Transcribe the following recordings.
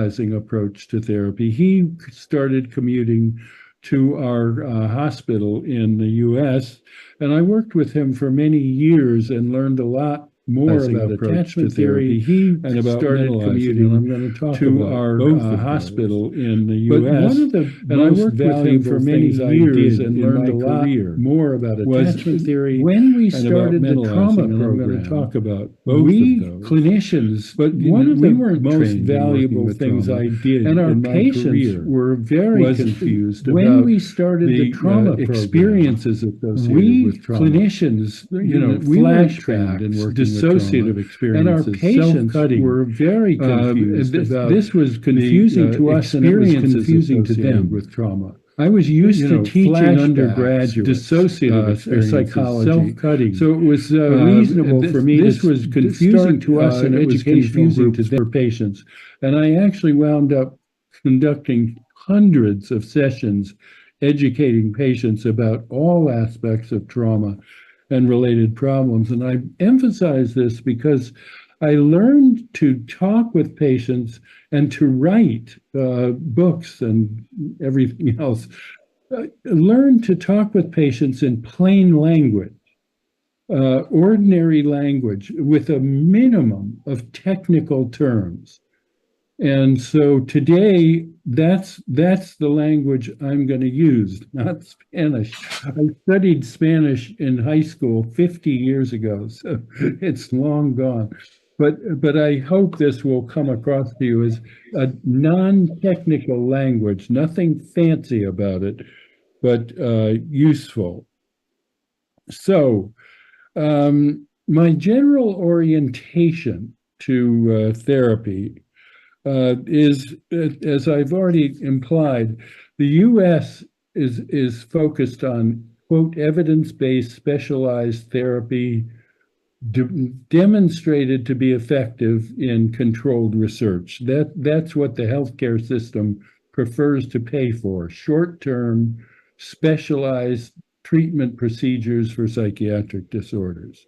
approach to therapy. He started commuting to our hospital in the U.S., and I worked with him for many years and learned a lot more about attachment theory. He and about started commuting and I'm going to talk to our hospital in the U.S. But one of the and I worked with him for many years and learned a lot more about attachment theory. When we started the trauma program, I'm going to talk about both of those. Clinicians, but one of the most valuable things I did and our patients were very confused when we started the trauma experiences associated with trauma. Clinicians, flashbacks and working dissociative experiences, and our patients were very confused. This was confusing to us, and it was confusing to them with trauma. I was used to teaching undergraduates dissociative psychology, self-cutting, so it was reasonable for me. This was confusing to us, and it was confusing to their patients. And I actually wound up conducting hundreds of sessions, educating patients about all aspects of trauma and related problems. And I emphasize this because I learned to talk with patients and to write books and everything else. Learn to talk with patients in plain language, ordinary language, with a minimum of technical terms. And so today, that's the language I'm going to use, not Spanish. I studied Spanish in high school 50 years ago, so it's long gone. But I hope this will come across to you as a non-technical language, nothing fancy about it, but useful. So my general orientation to therapy is, as I've already implied, the U.S. is focused on, quote, evidence-based specialized therapy demonstrated to be effective in controlled research. That's what the healthcare system prefers to pay for, short-term, specialized treatment procedures for psychiatric disorders.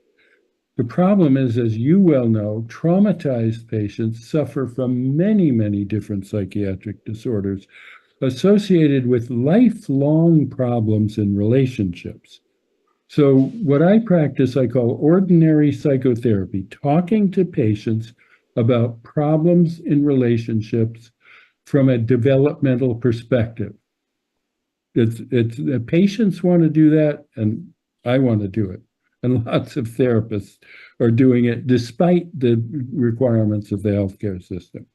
The problem is, as you well know, traumatized patients suffer from many, many different psychiatric disorders associated with lifelong problems in relationships. So what I practice, I call ordinary psychotherapy, talking to patients about problems in relationships from a developmental perspective. The patients want to do that, and I want to do it. And lots of therapists are doing it despite the requirements of the healthcare system.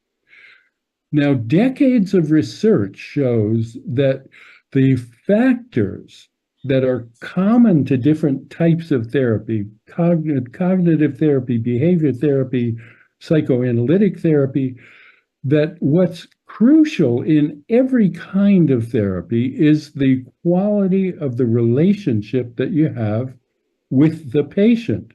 Now, decades of research shows that the factors that are common to different types of therapy, cognitive therapy, behavior therapy, psychoanalytic therapy, that what's crucial in every kind of therapy is the quality of the relationship that you have with the patient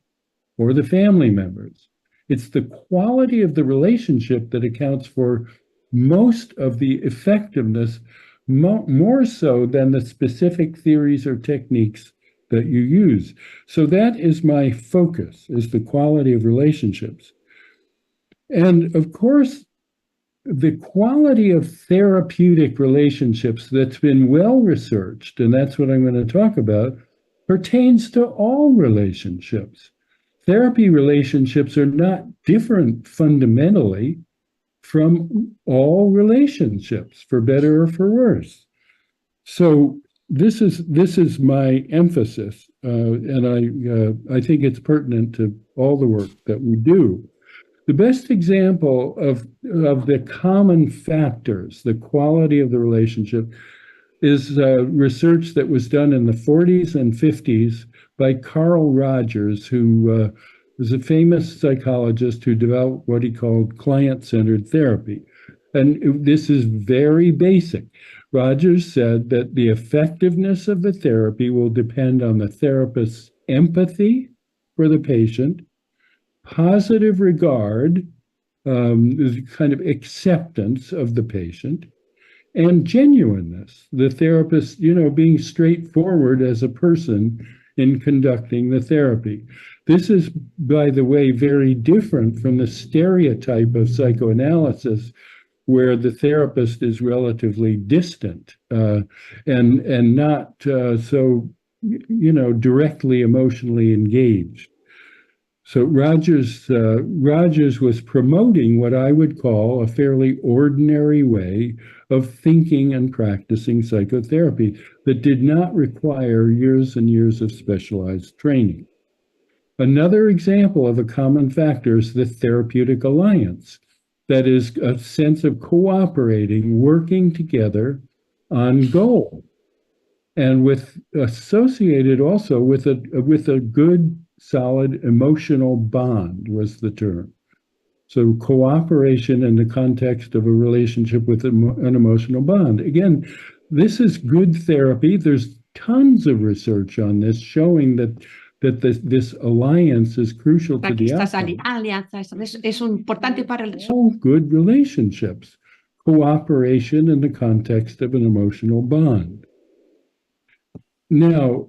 or the family members. It's the quality of the relationship that accounts for most of the effectiveness, more so than the specific theories or techniques that you use. So that is my focus, is the quality of relationships. And of course, the quality of therapeutic relationships that's been well researched, and that's what I'm going to talk about, pertains to all relationships. Therapy relationships are not different fundamentally from all relationships, for better or for worse. So this is my emphasis, and I think it's pertinent to all the work that we do. The best example of the common factors, the quality of the relationship, is research that was done in the 40s and 50s by Carl Rogers, who was a famous psychologist who developed what he called client-centered therapy. And this is very basic. Rogers said that the effectiveness of the therapy will depend on the therapist's empathy for the patient, positive regard, kind of acceptance of the patient, and genuineness, the therapist, being straightforward as a person in conducting the therapy. This is, by the way, very different from the stereotype of psychoanalysis where the therapist is relatively distant and not so, directly emotionally engaged. So Rogers was promoting what I would call a fairly ordinary way of thinking and practicing psychotherapy that did not require years and years of specialized training. Another example of a common factor is the therapeutic alliance. That is a sense of cooperating, working together on goal, and associated also with a good, solid emotional bond was the term. So cooperation in the context of a relationship with an emotional bond. Again, this is good therapy. There's tons of research on this showing that this alliance is crucial to the outcome. Es importante para el All good relationships, cooperation in the context of an emotional bond. Now,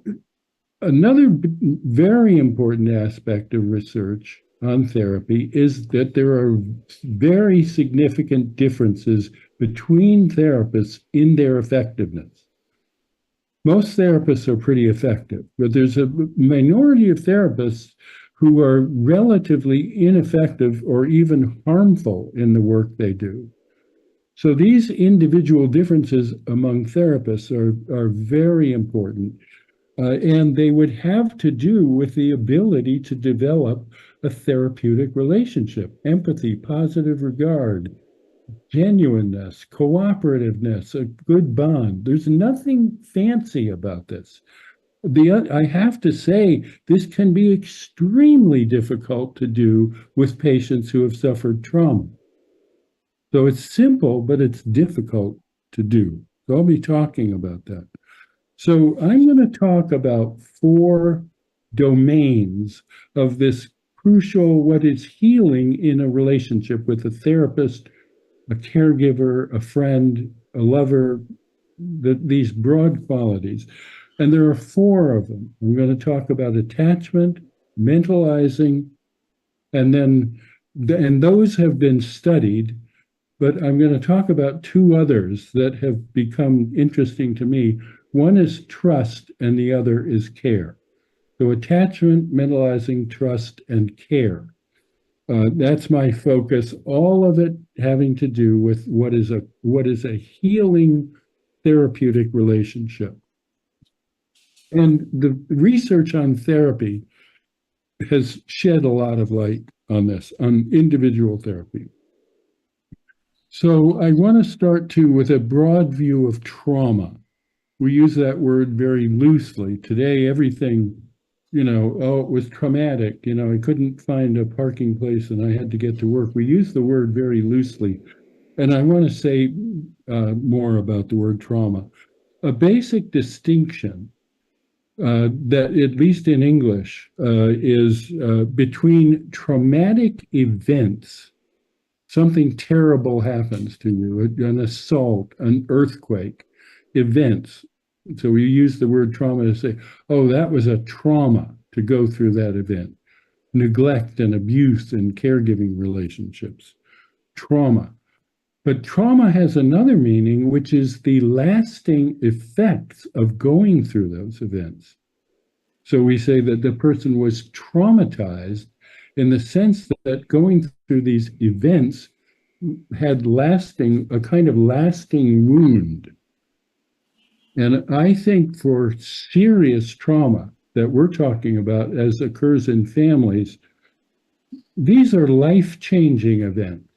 another very important aspect of research on therapy is that there are very significant differences between therapists in their effectiveness. Most therapists are pretty effective, but there's a minority of therapists who are relatively ineffective or even harmful in the work they do. So these individual differences among therapists are very important, and they would have to do with the ability to develop a therapeutic relationship, empathy, positive regard, genuineness, cooperativeness, a good bond. There's nothing fancy about this. I have to say, this can be extremely difficult to do with patients who have suffered trauma. So it's simple, but it's difficult to do. So I'll be talking about that. So I'm going to talk about 4 domains of this crucial, what is healing in a relationship with a therapist, a caregiver, a friend, a lover, these broad qualities. And there are 4 of them. I'm going to talk about attachment, mentalizing, and those have been studied. But I'm going to talk about 2 others that have become interesting to me. One is trust, and the other is care. So attachment, mentalizing, trust, and care. That's my focus. All of it having to do with what is a healing therapeutic relationship. And the research on therapy has shed a lot of light on this, on individual therapy. So I want to start too with a broad view of trauma. We use that word very loosely. Today, everything, oh, it was traumatic. I couldn't find a parking place and I had to get to work. We use the word very loosely. And I want to say more about the word trauma. A basic distinction that, at least in English, is between traumatic events. Something terrible happens to you, an assault, an earthquake, events. So we use the word trauma to say, oh, that was a trauma to go through that event. Neglect and abuse in caregiving relationships, trauma. But trauma has another meaning, which is the lasting effects of going through those events. So we say that the person was traumatized in the sense that going through these events had a kind of lasting wound. And I think for serious trauma that we're talking about, as occurs in families, these are life-changing events.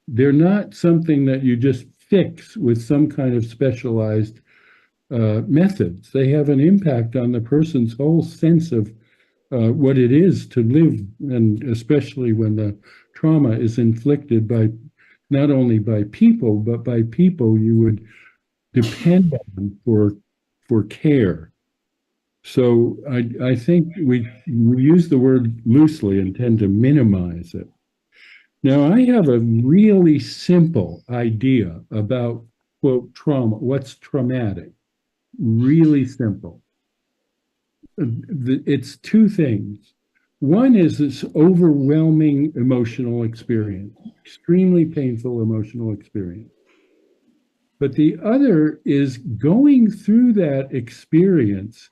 They're not something that you just fix with some kind of specialized methods. They have an impact on the person's whole sense of what it is to live, and especially when the trauma is inflicted by not only by people, but by people you would depend on for care. So I think we use the word loosely and tend to minimize it. Now, I have a really simple idea about, quote, trauma, what's traumatic. Really simple. It's 2 things. One is this overwhelming emotional experience, extremely painful emotional experience. But the other is going through that experience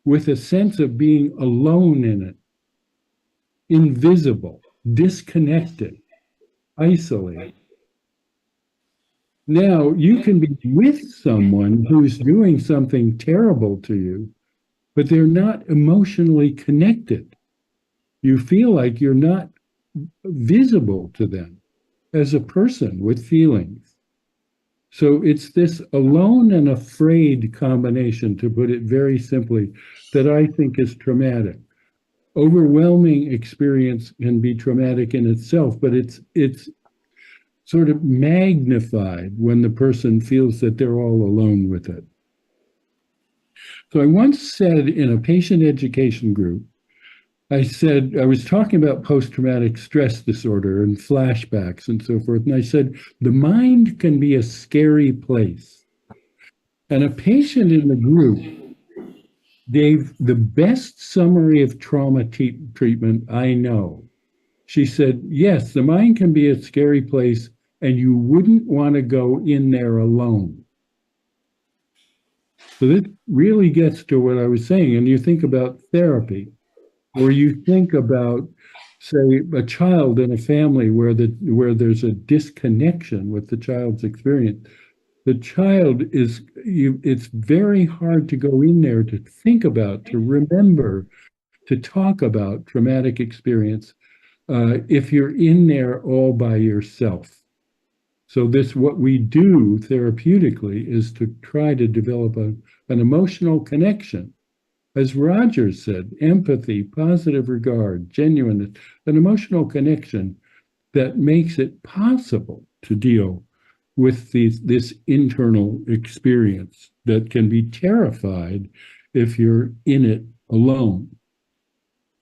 with a sense of being alone in it, invisible, disconnected, isolated. Now, you can be with someone who's doing something terrible to you, but they're not emotionally connected. You feel like you're not visible to them as a person with feelings. So it's this alone and afraid combination, to put it very simply, that I think is traumatic. Overwhelming experience can be traumatic in itself, but it's sort of magnified when the person feels that they're all alone with it. So I once said in a patient education group, I was talking about post-traumatic stress disorder and flashbacks and so forth. And I said, the mind can be a scary place. And a patient in the group gave the best summary of trauma treatment I know. She said, yes, the mind can be a scary place, and you wouldn't want to go in there alone. So this really gets to what I was saying. And you think about therapy, or you think about, say, a child in a family where there's a disconnection with the child's experience. The child it's very hard to go in there to think about, to remember, to talk about traumatic experience if you're in there all by yourself. So what we do therapeutically is to try to develop an emotional connection. As Roger said, empathy, positive regard, genuineness, an emotional connection that makes it possible to deal with this internal experience that can be terrified if you're in it alone.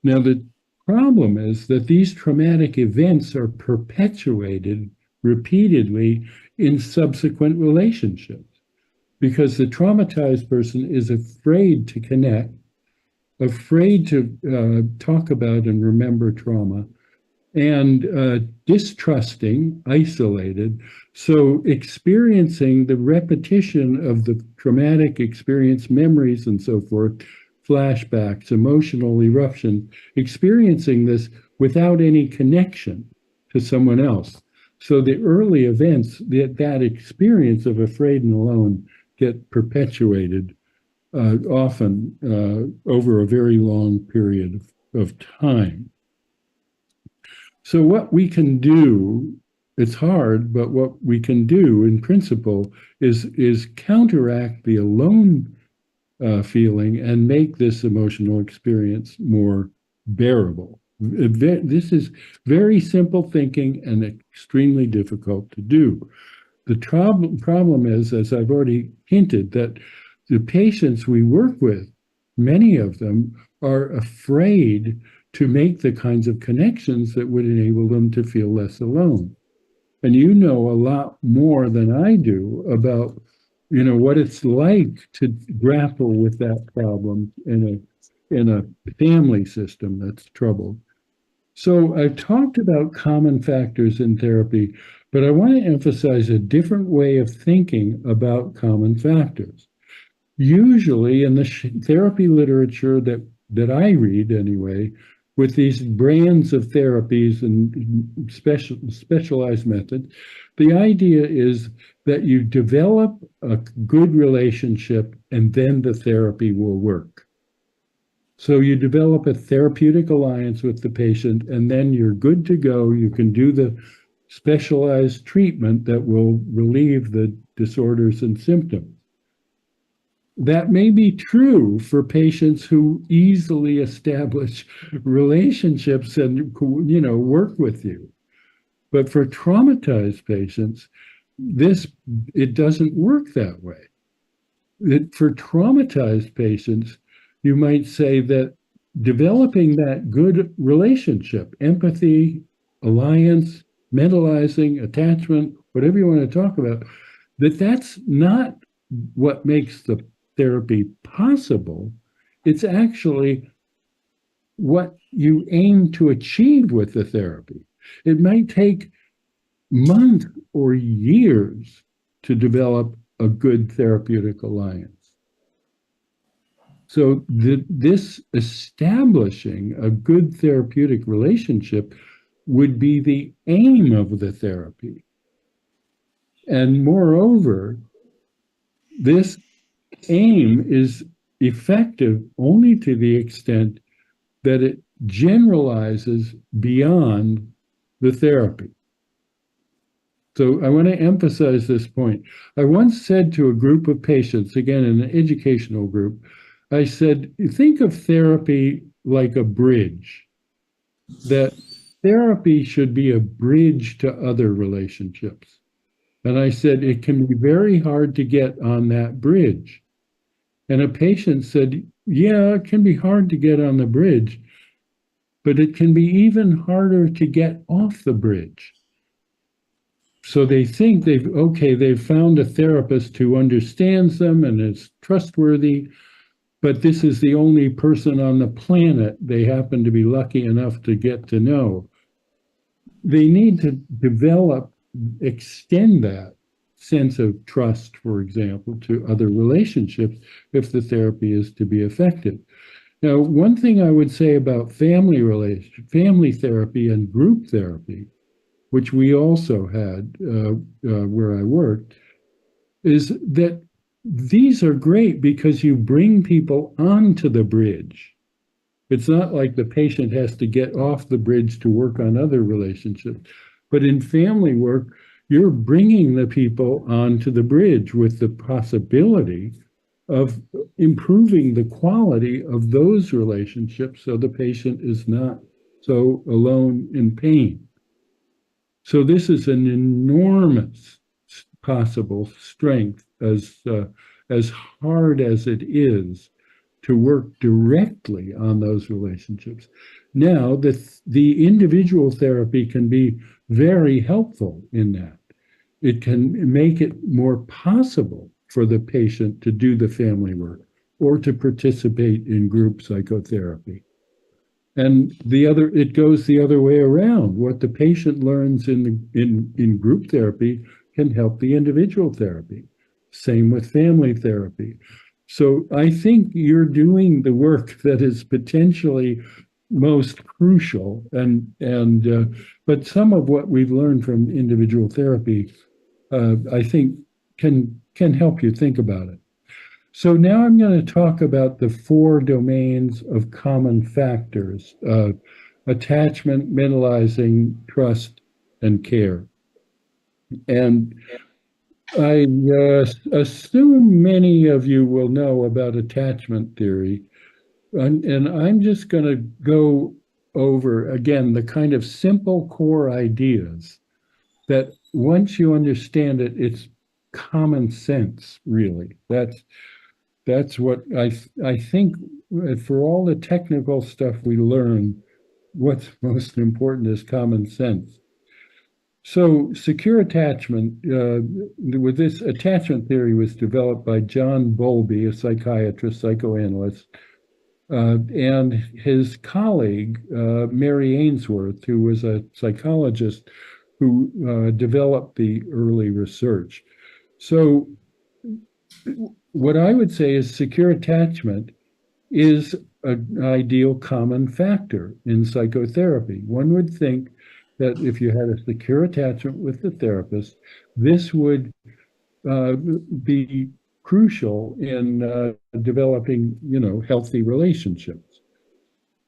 Now, the problem is that these traumatic events are perpetuated repeatedly in subsequent relationships because the traumatized person is afraid to connect, afraid to talk about and remember trauma, and distrusting, isolated. So experiencing the repetition of the traumatic experience, memories and so forth, flashbacks, emotional eruption, experiencing this without any connection to someone else. So the early events, that experience of afraid and alone, get perpetuated often over a very long period of time. So what we can do, it's hard, but what we can do in principle is counteract the alone feeling and make this emotional experience more bearable. This is very simple thinking and extremely difficult to do. The problem is, as I've already hinted, that the patients we work with, many of them are afraid to make the kinds of connections that would enable them to feel less alone. And you know a lot more than I do about, what it's like to grapple with that problem in a family system that's troubled. So I've talked about common factors in therapy, but I want to emphasize a different way of thinking about common factors. Usually in the therapy literature that I read anyway, with these brands of therapies and specialized methods, the idea is that you develop a good relationship and then the therapy will work. So you develop a therapeutic alliance with the patient and then you're good to go. You can do the specialized treatment that will relieve the disorders and symptoms. That may be true for patients who easily establish relationships and, work with you. But for traumatized patients, it doesn't work that way. For traumatized patients, you might say that developing that good relationship, empathy, alliance, mentalizing, attachment, whatever you want to talk about, that's not what makes the therapy possible. It's actually what you aim to achieve with the therapy. It might take months or years to develop a good therapeutic alliance. So this establishing a good therapeutic relationship would be the aim of the therapy. And moreover, this aim is effective only to the extent that it generalizes beyond the therapy. So I want to emphasize this point. I once said to a group of patients, again, in an educational group, I said, think of therapy like a bridge, that therapy should be a bridge to other relationships. And I said, it can be very hard to get on that bridge. And a patient said, yeah, it can be hard to get on the bridge, but it can be even harder to get off the bridge. So they think they've found a therapist who understands them and is trustworthy, but this is the only person on the planet they happen to be lucky enough to get to know. They need to extend that sense of trust, for example, to other relationships if the therapy is to be effective. Now, one thing I would say about family therapy and group therapy, which we also had where I worked, is that these are great because you bring people onto the bridge. It's not like the patient has to get off the bridge to work on other relationships. But in family work, you're bringing the people onto the bridge with the possibility of improving the quality of those relationships so the patient is not so alone in pain. So this is an enormous possible strength, as hard as it is to work directly on those relationships. Now, the individual therapy can be very helpful in that. It can make it more possible for the patient to do the family work or to participate in group psychotherapy. And it goes the other way around. What the patient learns in group therapy can help the individual therapy. Same with family therapy. So I think you're doing the work that is potentially most crucial, but some of what we've learned from individual therapy, I think, can help you think about it. So now I'm going to talk about the 4 domains of common factors: attachment, mentalizing, trust, and care. And I assume many of you will know about attachment theory, and I'm just going to go over, again, the kind of simple core ideas that once you understand it, it's common sense, really. That's what I think for all the technical stuff we learn, what's most important is common sense. So secure attachment, with this attachment theory was developed by John Bowlby, a psychiatrist, psychoanalyst, and his colleague, Mary Ainsworth, who was a psychologist who developed the early research. So what I would say is secure attachment is an ideal common factor in psychotherapy. One would think that if you had a secure attachment with the therapist, this would be crucial in developing, healthy relationships.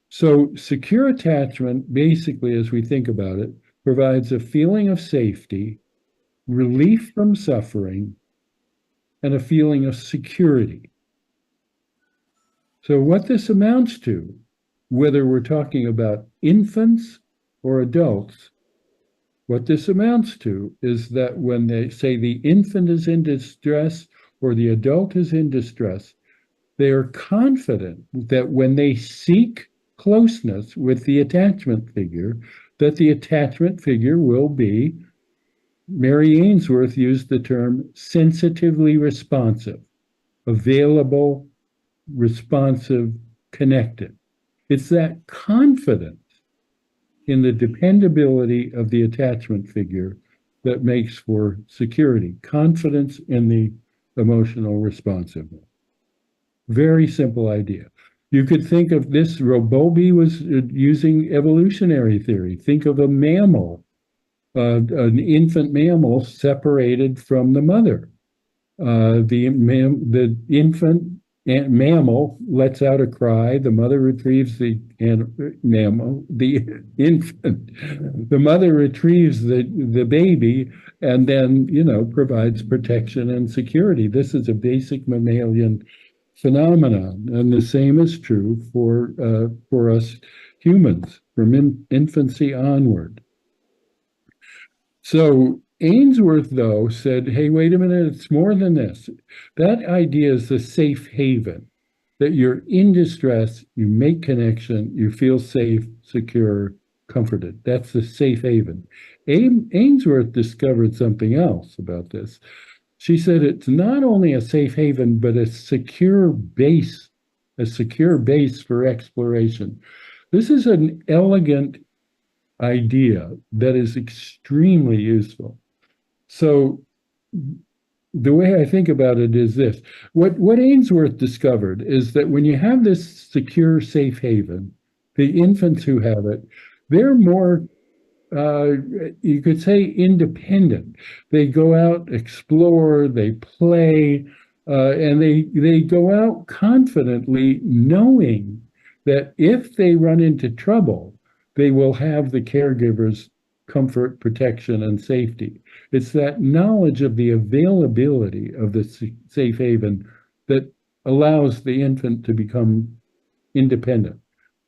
So secure attachment, basically, as we think about it, provides a feeling of safety, relief from suffering, and a feeling of security. So what this amounts to, whether we're talking about infants or adults, what this amounts to is that when they say the infant is in distress or the adult is in distress, they are confident that when they seek closeness with the attachment figure, that the attachment figure will be, Mary Ainsworth used the term sensitively responsive, available, responsive, connected. It's that confidence in the dependability of the attachment figure that makes for security, confidence in the emotional responsiveness. Very simple idea. You could think of this, Bowlby was using evolutionary theory. Think of a mammal, an infant mammal separated from the mother. The infant mammal lets out a cry. The mother retrieves the mammal, the infant. The mother retrieves the baby and then, provides protection and security. This is a basic mammalian phenomenon, and the same is true for us humans from infancy onward. So Ainsworth, though, said, hey, wait a minute, it's more than this. That idea is the safe haven, that you're in distress, you make connection, you feel safe, secure, comforted. That's the safe haven. Ainsworth discovered something else about this. She said it's not only a safe haven, but a secure base for exploration. This is an elegant idea that is extremely useful. So the way I think about it is this. What Ainsworth discovered is that when you have this secure safe haven, the infants who have it, they're more, you could say, independent. They go out, explore, they play, and they go out confidently knowing that if they run into trouble, they will have the caregiver's comfort, protection, and safety. It's that knowledge of the availability of the safe haven that allows the infant to become independent.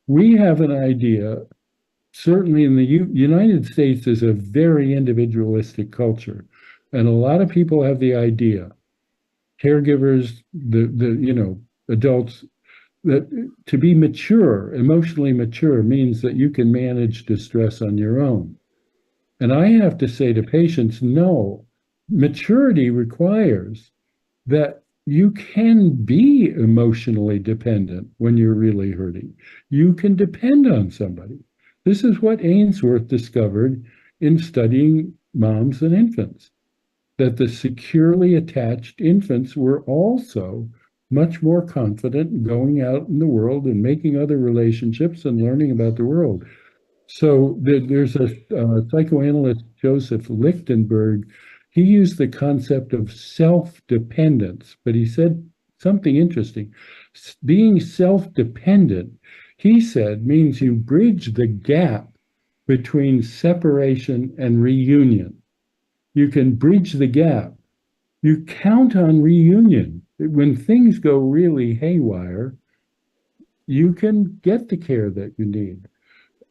We have an idea, certainly in the United States is a very individualistic culture, and a lot of people have the idea, caregivers, the adults, that to be mature, emotionally mature, means that you can manage distress on your own. And I have to say to patients, no, maturity requires that you can be emotionally dependent when you're really hurting. You can depend on somebody. This is what Ainsworth discovered in studying moms and infants, that the securely attached infants were also much more confident going out in the world and making other relationships and learning about the world. So there's a psychoanalyst, Joseph Lichtenberg. He used the concept of self-dependence, but he said something interesting. Being self-dependent, he said, means you bridge the gap between separation and reunion. You can bridge the gap. You count on reunion. When things go really haywire, you can get the care that you need.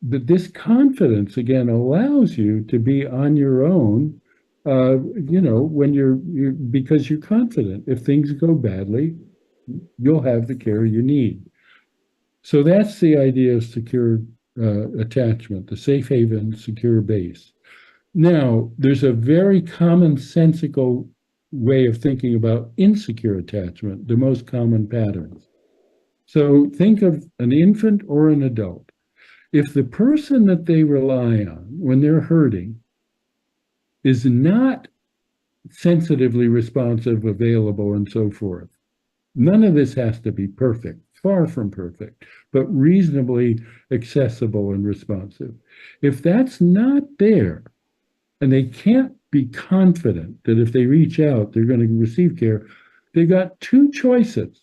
But this confidence, again, allows you to be on your own, when because you're confident. If things go badly, you'll have the care you need. So that's the idea of secure attachment, the safe haven, secure base. Now, there's a very commonsensical way of thinking about insecure attachment, the most common patterns. So think of an infant or an adult. If the person that they rely on when they're hurting is not sensitively responsive, available, and so forth, none of this has to be perfect, far from perfect, but reasonably accessible and responsive. If that's not there, and they can't be confident that if they reach out, they're going to receive care, they've got two choices.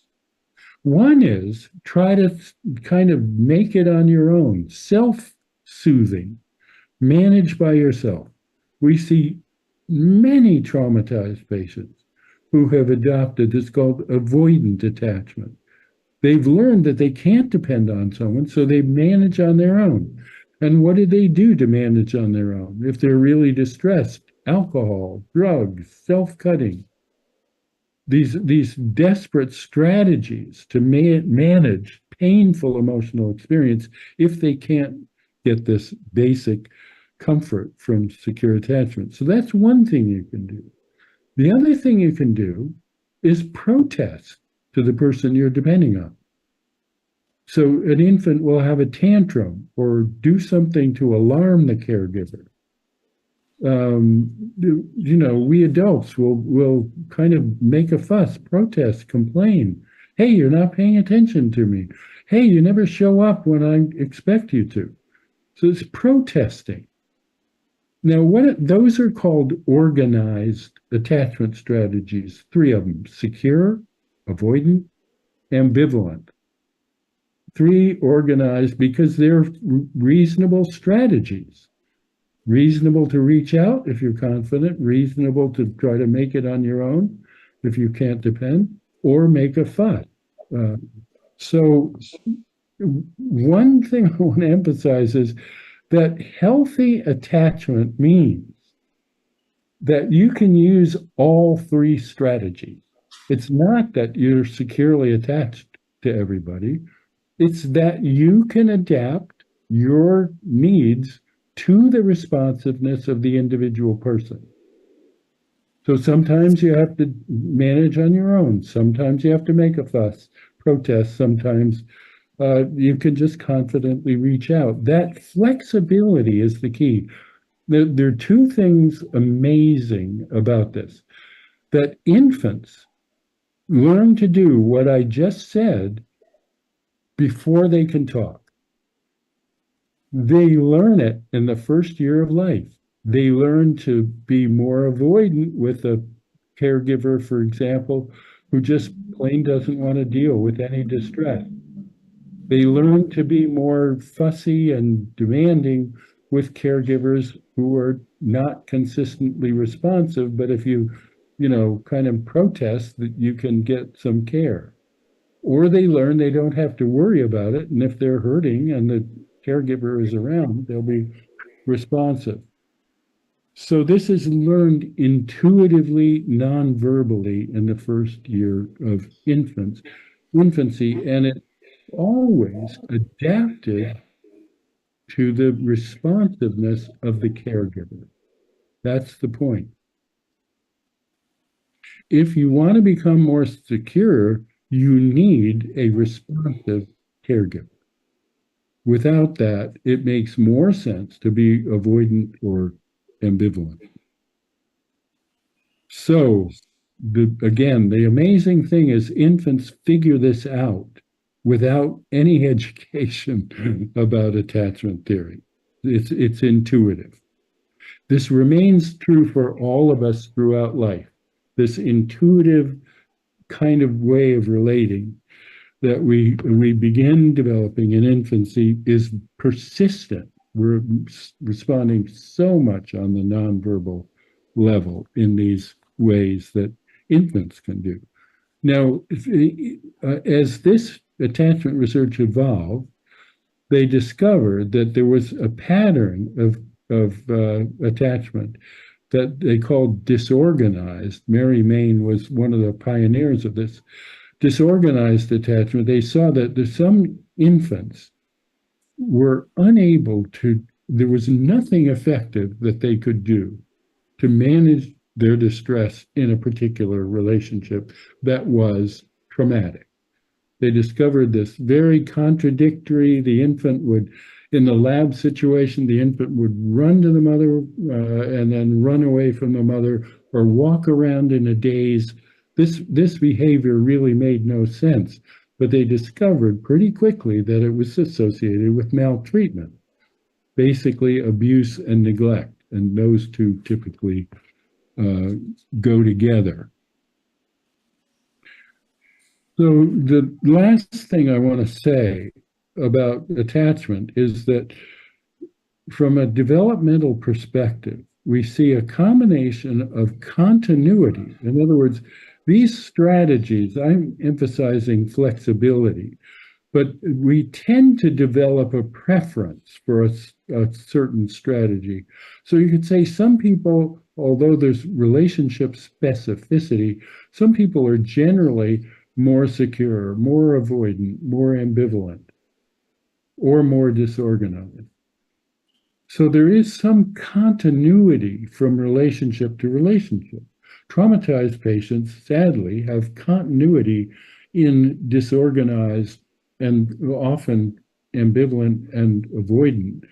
One is try to kind of make it on your own, self-soothing, manage by yourself. We see many traumatized patients who have adopted this called avoidant attachment. They've learned that they can't depend on someone, so they manage on their own. And what do they do to manage on their own? If they're really distressed, alcohol, drugs, self-cutting, these desperate strategies to manage painful emotional experience if they can't get this basic comfort from secure attachment. So that's one thing you can do. The other thing you can do is protest to the person you're depending on. So an infant will have a tantrum or do something to alarm the caregiver. We adults will kind of make a fuss, protest, complain. Hey, you're not paying attention to me. Hey, you never show up when I expect you to. So it's protesting. Now, those are called organized attachment strategies, three of them: secure, avoidant, ambivalent. Three organized because they're reasonable strategies. Reasonable to reach out if you're confident, reasonable to try to make it on your own if you can't depend, or make a fuss. So one thing I want to emphasize is that healthy attachment means that you can use all three strategies. It's not that you're securely attached to everybody. It's that you can adapt your needs to the responsiveness of the individual person. So sometimes you have to manage on your own. Sometimes you have to make a fuss, protest. Sometimes you can just confidently reach out. That flexibility is the key. There are two things amazing about this: that infants learn to do what I just said before they can talk. They learn it in the first year of life. They learn to be more avoidant with a caregiver, for example, who just plain doesn't want to deal with any distress. They learn to be more fussy and demanding with caregivers who are not consistently responsive, but if you kind of protest, that you can get some care. Or they learn they don't have to worry about it, and if they're hurting and the caregiver is around, they'll be responsive. So this is learned intuitively, non-verbally in the first year of infancy, and it always adapted to the responsiveness of the caregiver. That's the point. If you want to become more secure, you need a responsive caregiver. Without that, it makes more sense to be avoidant or ambivalent. So, again, the amazing thing is infants figure this out without any education about attachment theory. It's intuitive. This remains true for all of us throughout life. This intuitive kind of way of relating that we begin developing in infancy is persistent. We're responding so much on the nonverbal level in these ways that infants can do. Now, as this attachment research evolved, they discovered that there was a pattern of attachment that they called disorganized. Mary Main was one of the pioneers of this. Disorganized attachment. They saw that some infants were unable to, there was nothing effective that they could do to manage their distress in a particular relationship that was traumatic. They discovered this very contradictory. The infant would, in the lab situation, the infant would run to the mother and then run away from the mother, or walk around in a daze. This behavior really made no sense, but they discovered pretty quickly that it was associated with maltreatment, basically abuse and neglect, and those two typically go together. So the last thing I want to say about attachment is that from a developmental perspective, we see a combination of continuity. In other words, these strategies, I'm emphasizing flexibility, but we tend to develop a preference for a certain strategy. So you could say some people, although there's relationship specificity, some people are generally more secure, more avoidant, more ambivalent, or more disorganized. So there is some continuity from relationship to relationship. Traumatized patients, sadly, have continuity in disorganized and often ambivalent and avoidant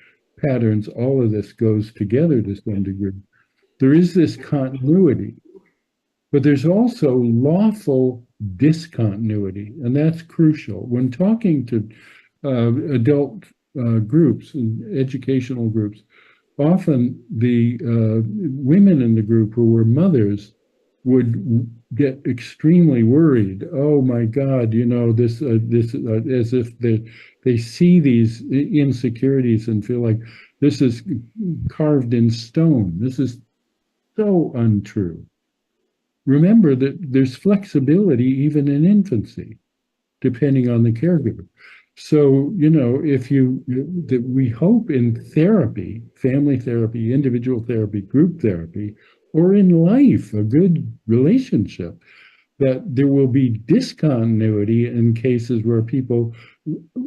patterns, all of this goes together to some degree. There is this continuity, but there's also lawful discontinuity, and that's crucial. When talking to adult groups and educational groups, often the women in the group who were mothers would get extremely worried. Oh my God, you know, this as if they see these insecurities and feel like this is carved in stone. This is so untrue. Remember that there's flexibility even in infancy, depending on the caregiver. So, you know, that we hope in therapy, family therapy, individual therapy, group therapy, or in life, a good relationship, that there will be discontinuity in cases where people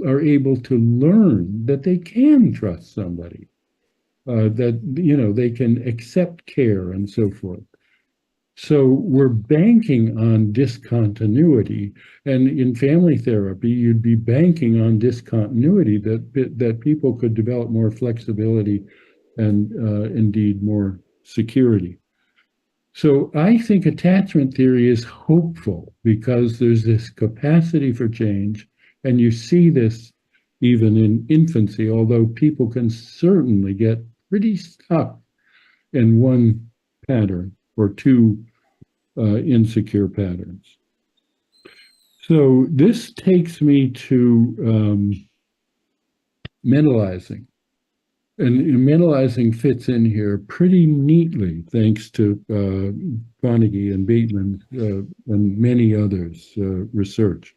are able to learn that they can trust somebody, that, you know, they can accept care and so forth. So we're banking on discontinuity, and in family therapy, you'd be banking on discontinuity that people could develop more flexibility and indeed more security. So I think attachment theory is hopeful because there's this capacity for change, and you see this even in infancy, although people can certainly get pretty stuck in one pattern or two insecure patterns. So this takes me to mentalizing. And mentalizing fits in here pretty neatly, thanks to Carnegie and Bateman and many others' research.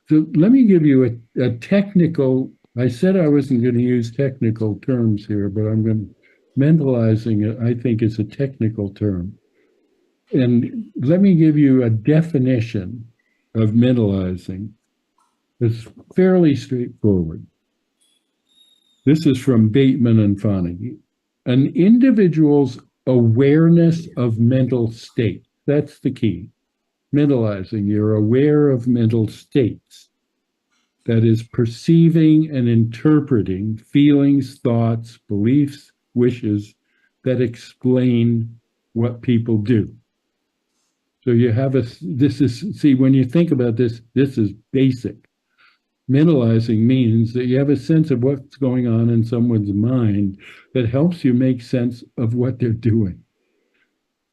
So let me give you a technical, I said I wasn't going to use technical terms here, but I'm going to, mentalizing, I think, is a technical term. And let me give you a definition of mentalizing. It's fairly straightforward. This is from Bateman and Carnegie. An individual's awareness of mental state. That's the key. Mentalizing, you're aware of mental states. That is perceiving and interpreting feelings, thoughts, beliefs, wishes that explain what people do. So you have see, when you think about this, this is basic. Mentalizing means that you have a sense of what's going on in someone's mind that helps you make sense of what they're doing,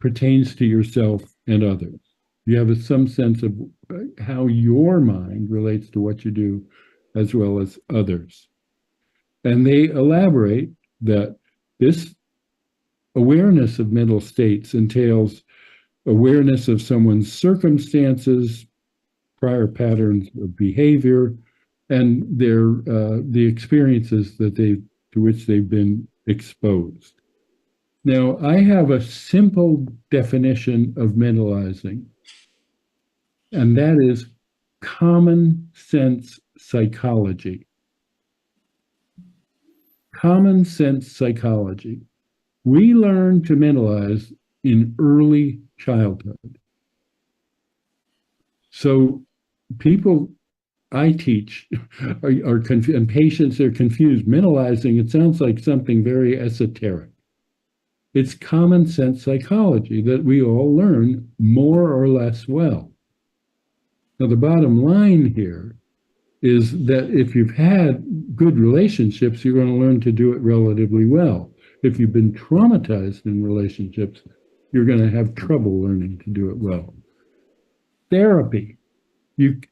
pertains to yourself and others. You have some sense of how your mind relates to what you do as well as others. And they elaborate that this awareness of mental states entails awareness of someone's circumstances, prior patterns of behavior, and the experiences to which they've been exposed. Now, I have a simple definition of mentalizing, and that is common sense psychology. Common sense psychology. We learn to mentalize in early childhood. So people I teach are confused, and patients are confused. Mentalizing, it sounds like something very esoteric. It's common sense psychology that we all learn more or less well. Now, the bottom line here is that if you've had good relationships, you're going to learn to do it relatively well. If you've been traumatized in relationships, you're going to have trouble learning to do it well. Therapy.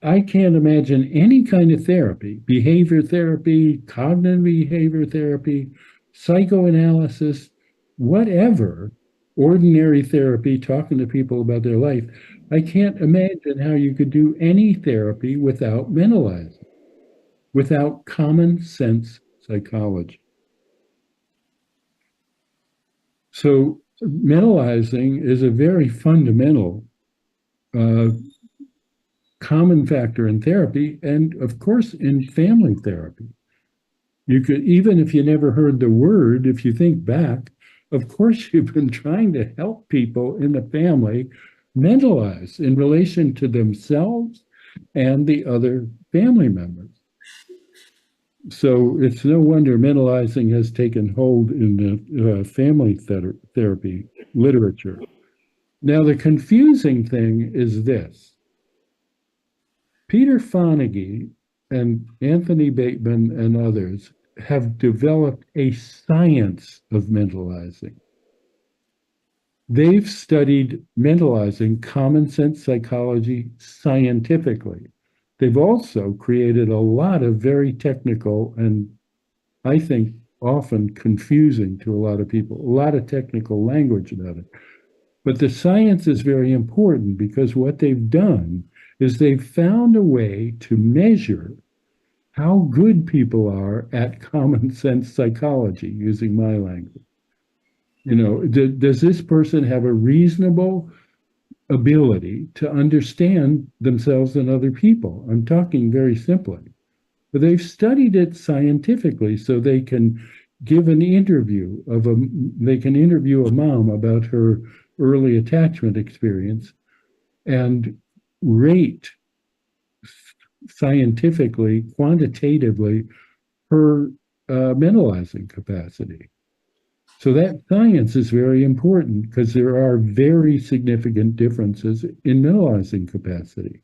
I can't imagine any kind of therapy, behavior therapy, cognitive behavior therapy, psychoanalysis, whatever, ordinary therapy, talking to people about their life. I can't imagine how you could do any therapy without mentalizing, without common sense psychology. So mentalizing is a very fundamental common factor in therapy, and of course in family therapy. You could, even if you never heard the word, if you think back, of course you've been trying to help people in the family mentalize in relation to themselves and the other family members. So it's no wonder mentalizing has taken hold in the family therapy literature. Now, the confusing thing is this. Peter Fonagy and Anthony Bateman and others have developed a science of mentalizing. They've studied mentalizing, common sense psychology, scientifically. They've also created a lot of very technical and, I think, often confusing to a lot of people, a lot of technical language about it. But the science is very important because what they've done is they've found a way to measure how good people are at common sense psychology, using my language. You know, does this person have a reasonable ability to understand themselves and other people? I'm talking very simply. But they've studied it scientifically so they can give an interview they can interview a mom about her early attachment experience and rate scientifically, quantitatively, her mentalizing capacity. So that science is very important because there are very significant differences in mentalizing capacity.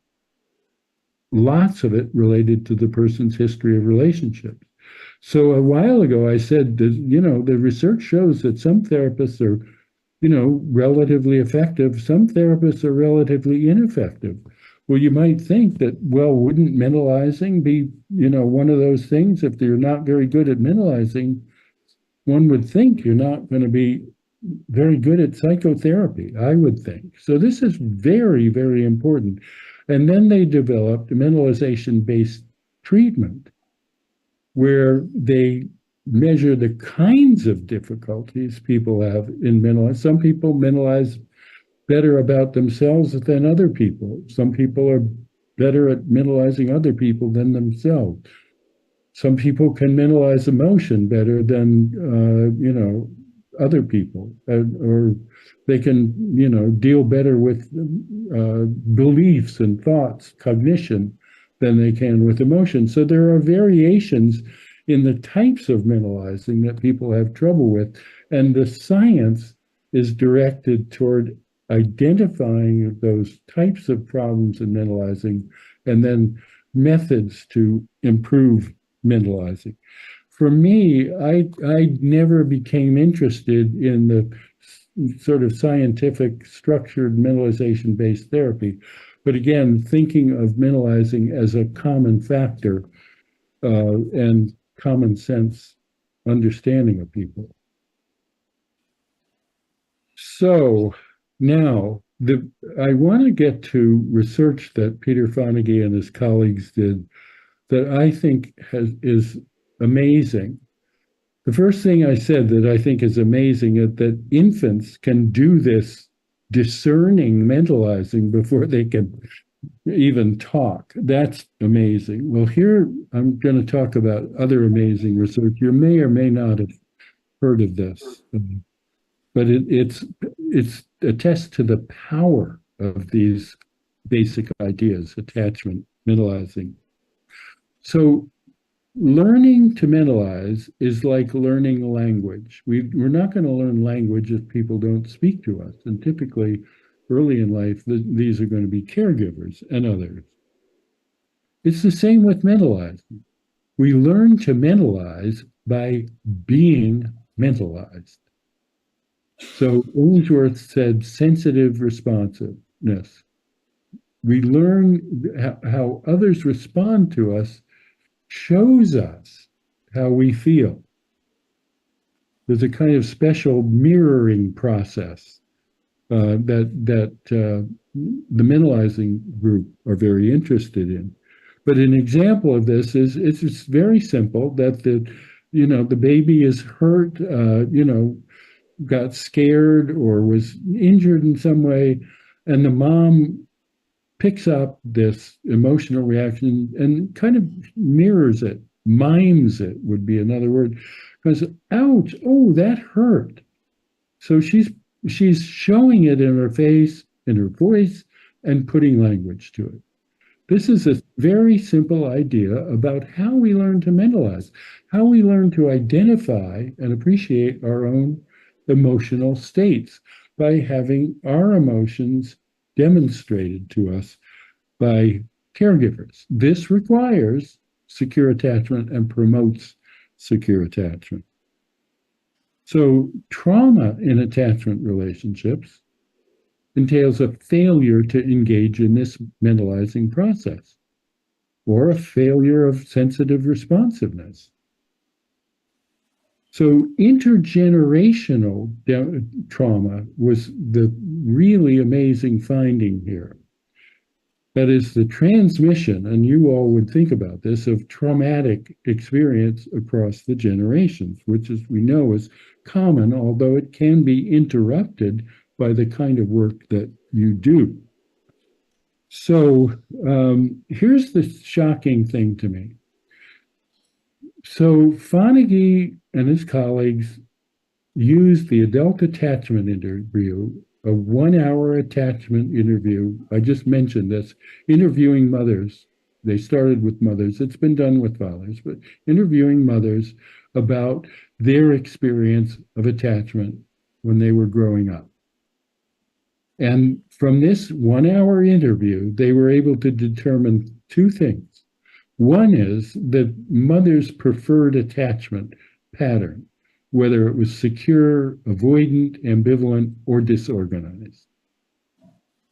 Lots of it related to the person's history of relationships. So a while ago, I said that, you know, the research shows that some therapists are, you know, relatively effective. Some therapists are relatively ineffective. Well, you might think that, well, wouldn't mentalizing be, you know, one of those things? If you're not very good at mentalizing, one would think you're not going to be very good at psychotherapy, I would think. So this is very, very important. And then they developed a mentalization-based treatment where they measure the kinds of difficulties people have in mentalizing. Some people mentalize better about themselves than other people. Some people are better at mentalizing other people than themselves. Some people can mentalize emotion better than, you know, other people, or they can, you know, deal better with beliefs and thoughts, cognition, than they can with emotion. So there are variations in the types of mentalizing that people have trouble with, and the science is directed toward identifying those types of problems in mentalizing and then methods to improve mentalizing. For me, I never became interested in the sort of scientific structured mentalization-based therapy. But again, thinking of mentalizing as a common factor and common sense understanding of people. So now I want to get to research that Peter Fonagy and his colleagues did that I think is amazing. The first thing I said that I think is amazing is that infants can do this discerning mentalizing before they can even talk. That's amazing. Well, here I'm going to talk about other amazing research. You may or may not have heard of this, but it's attests to the power of these basic ideas: attachment, mentalizing. So learning to mentalize is like learning language. We're not going to learn language if people don't speak to us. And typically, early in life, these are going to be caregivers and others. It's the same with mentalizing. We learn to mentalize by being mentalized. So Ainsworth said sensitive responsiveness. We learn how others respond to us shows us how we feel. There's a kind of special mirroring process that the mentalizing group are very interested in. But an example of this is it's very simple that the baby is hurt, got scared or was injured in some way, and the mom picks up this emotional reaction and kind of mirrors it, mimes it would be another word, because ouch, oh, that hurt. So she's showing it in her face, in her voice, and putting language to it. This is a very simple idea about how we learn to mentalize, how we learn to identify and appreciate our own emotional states by having our emotions demonstrated to us by caregivers. This requires secure attachment and promotes secure attachment. So trauma in attachment relationships entails a failure to engage in this mentalizing process, or a failure of sensitive responsiveness. So intergenerational trauma was the really amazing finding here. That is the transmission, and you all would think about this, of traumatic experience across the generations, which, as we know, is common, although it can be interrupted by the kind of work that you do. So here's the shocking thing to me. So Fonagy and his colleagues used the adult attachment interview, a 1-hour attachment interview. I just mentioned this, interviewing mothers. They started with mothers. It's been done with fathers, but interviewing mothers about their experience of attachment when they were growing up. And from this 1-hour interview, they were able to determine two things. One is the mother's preferred attachment pattern, whether it was secure, avoidant, ambivalent, or disorganized.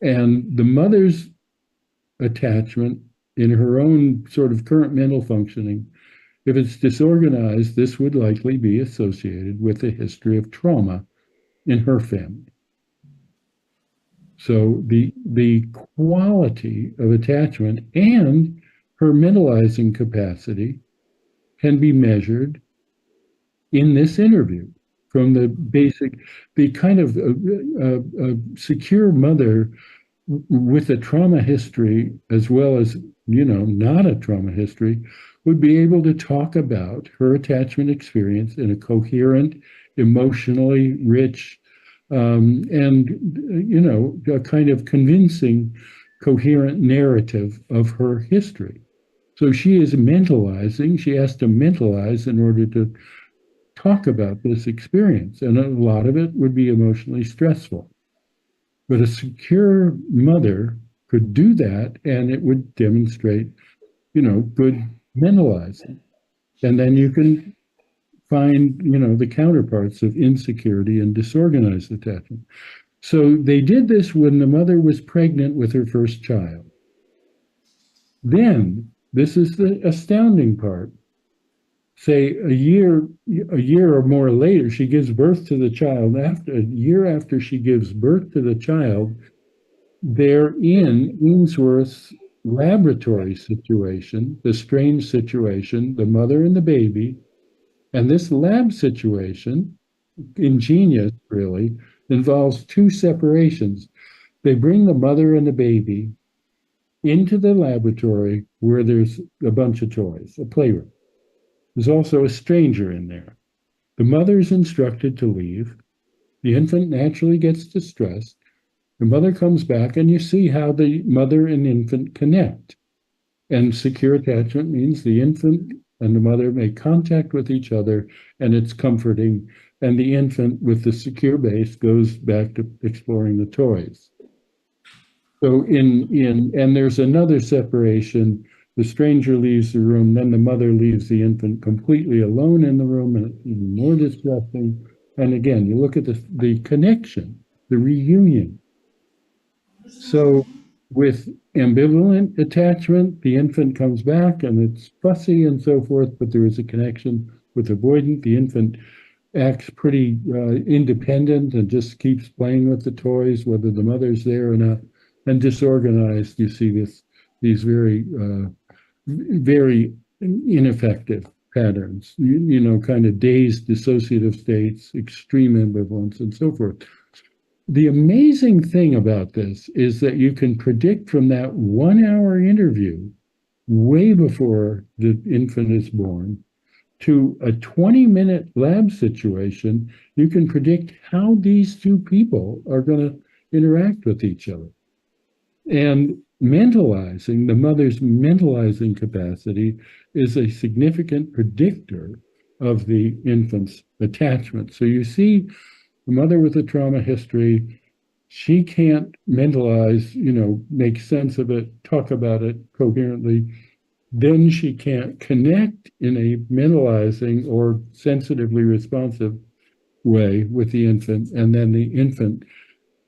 And the mother's attachment in her own sort of current mental functioning, if it's disorganized, this would likely be associated with a history of trauma in her family. So the quality of attachment and her mentalizing capacity can be measured in this interview from the basic, the kind of secure mother with a trauma history, as well as, not a trauma history, would be able to talk about her attachment experience in a coherent, emotionally rich, and, a kind of convincing, coherent narrative of her history. So she is mentalizing, she has to mentalize in order to talk about this experience. And a lot of it would be emotionally stressful. But a secure mother could do that, and it would demonstrate, good mentalizing. And then you can find, the counterparts of insecurity and disorganized attachment. So they did this when the mother was pregnant with her first child. Then, this is the astounding part, say a year or more later, she gives birth to the child. A year after she gives birth to the child, they're in Ainsworth's laboratory situation, the strange situation, the mother and the baby. And this lab situation, ingenious really, involves two separations. They bring the mother and the baby into the laboratory where there's a bunch of toys, a playroom. There's also a stranger in there. The mother is instructed to leave. The infant naturally gets distressed. The mother comes back, and you see how the mother and infant connect. And secure attachment means the infant and the mother make contact with each other, and it's comforting. And the infant, with the secure base, goes back to exploring the toys. So and there's another separation. The stranger leaves the room, then the mother leaves the infant completely alone in the room, and it's even more distressing. And again, you look at the connection, the reunion. So with ambivalent attachment, the infant comes back and it's fussy and so forth, but there is a connection. With avoidant, the infant acts pretty independent and just keeps playing with the toys, whether the mother's there or not. And disorganized, you see these very, very ineffective patterns, kind of dazed dissociative states, extreme ambivalence, and so forth. The amazing thing about this is that you can predict from that 1-hour interview, way before the infant is born, to a 20-minute lab situation, you can predict how these two people are going to interact with each other. And mentalizing, the mother's mentalizing capacity is a significant predictor of the infant's attachment. So you see a mother with a trauma history, she can't mentalize, make sense of it, talk about it coherently. Then she can't connect in a mentalizing or sensitively responsive way with the infant. And then the infant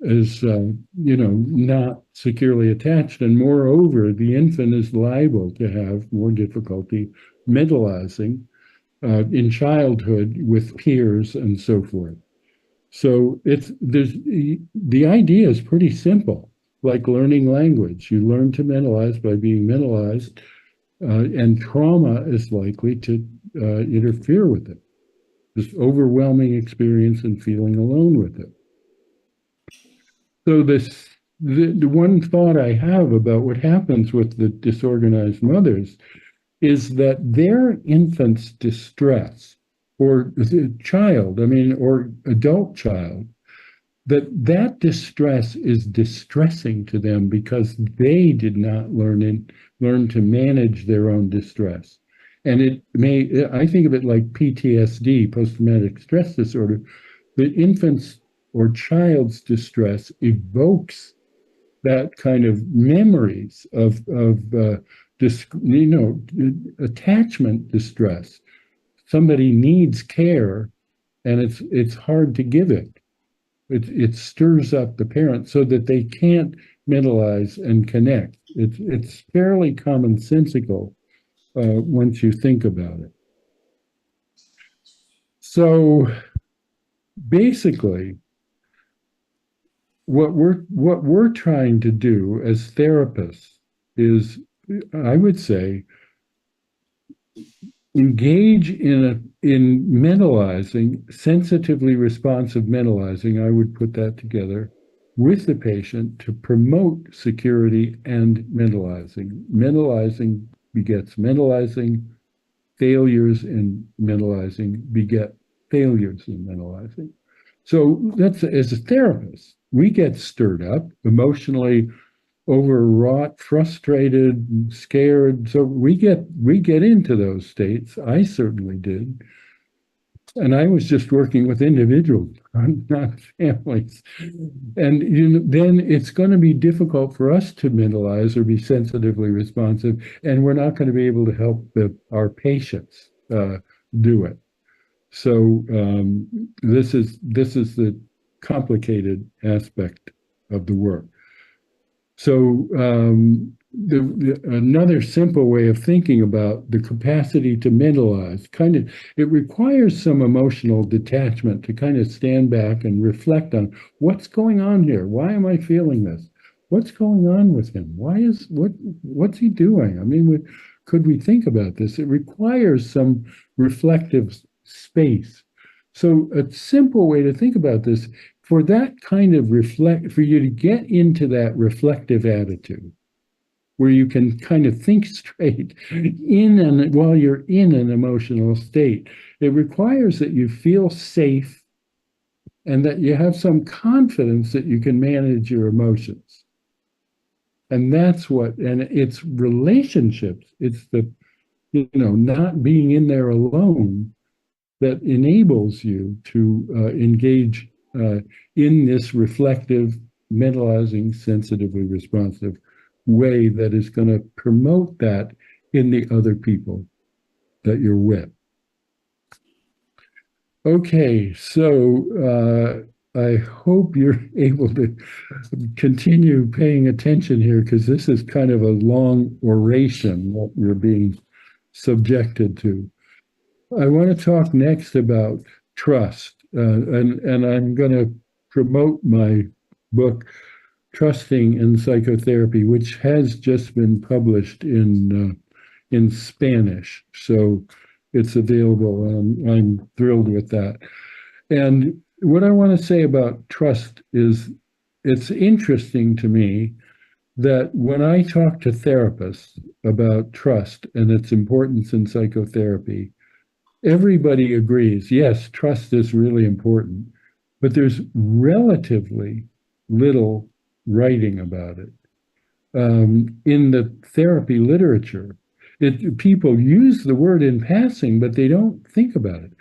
is, not securely attached. And moreover, the infant is liable to have more difficulty mentalizing in childhood with peers and so forth. So the idea is pretty simple, like learning language. You learn to mentalize by being mentalized, and trauma is likely to interfere with it. This overwhelming experience and feeling alone with it. So the one thought I have about what happens with the disorganized mothers is that their infant's distress, or child, or adult child, that distress is distressing to them because they did not learn to manage their own distress. And I think of it like PTSD, post-traumatic stress disorder. The infant's or child's distress evokes that kind of memories of attachment distress. Somebody needs care, and it's hard to give it. It stirs up the parent so that they can't mentalize and connect. It's fairly commonsensical once you think about it. So basically, what we're trying to do as therapists is, I would say, engage in mentalizing, sensitively responsive mentalizing, I would put that together, with the patient to promote security and mentalizing. Mentalizing begets mentalizing. Failures in mentalizing beget failures in mentalizing. So that's, as a therapist, we get stirred up, emotionally overwrought, frustrated, scared. So we get into those states. I certainly did. And I was just working with individuals, not families. And then it's going to be difficult for us to mentalize or be sensitively responsive, and we're not going to be able to help our patients do it. So this is the complicated aspect of the work. So another simple way of thinking about the capacity to mentalize, it requires some emotional detachment to kind of stand back and reflect on what's going on here. Why am I feeling this? What's going on with him? What's he doing? Could we think about this? It requires some reflective space. So a simple way to think about this, for that kind of for you to get into that reflective attitude, where you can kind of think straight while you're in an emotional state, it requires that you feel safe and that you have some confidence that you can manage your emotions. And it's relationships. It's the, not being in there alone that enables you to engage in this reflective, mentalizing, sensitively responsive way that is going to promote that in the other people that you're with. Okay, so I hope you're able to continue paying attention here, because this is kind of a long oration what you're being subjected to. I want to talk next about trust, and I'm going to promote my book, Trusting in Psychotherapy, which has just been published in Spanish, so it's available, and I'm thrilled with that. And what I want to say about trust is, it's interesting to me that when I talk to therapists about trust and its importance in psychotherapy, everybody agrees, yes, trust is really important, but there's relatively little writing about it. in the therapy literature. People use the word in passing, but they don't think about it.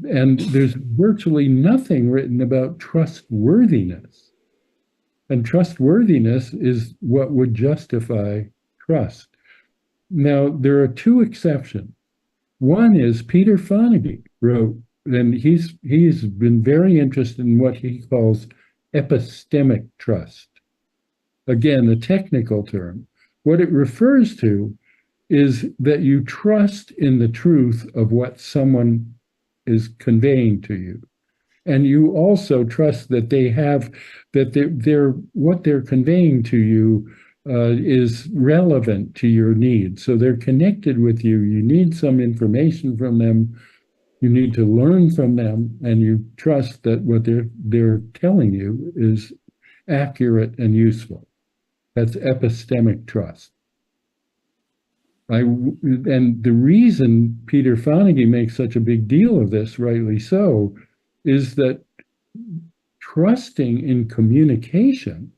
And there's virtually nothing written about trustworthiness. And trustworthiness is what would justify trust. Now, there are two exceptions. One is Peter Fonagy wrote, and he's been very interested in what he calls epistemic trust. Again, a technical term. What it refers to is that you trust in the truth of what someone is conveying to you. And you also trust that they have, that what they're conveying to you is relevant to your needs. So they're connected with you. You need some information from them. You need to learn from them, and you trust that what they're telling you is accurate and useful. That's epistemic trust. And the reason Peter Fonagy makes such a big deal of this, rightly so, is that trusting in communication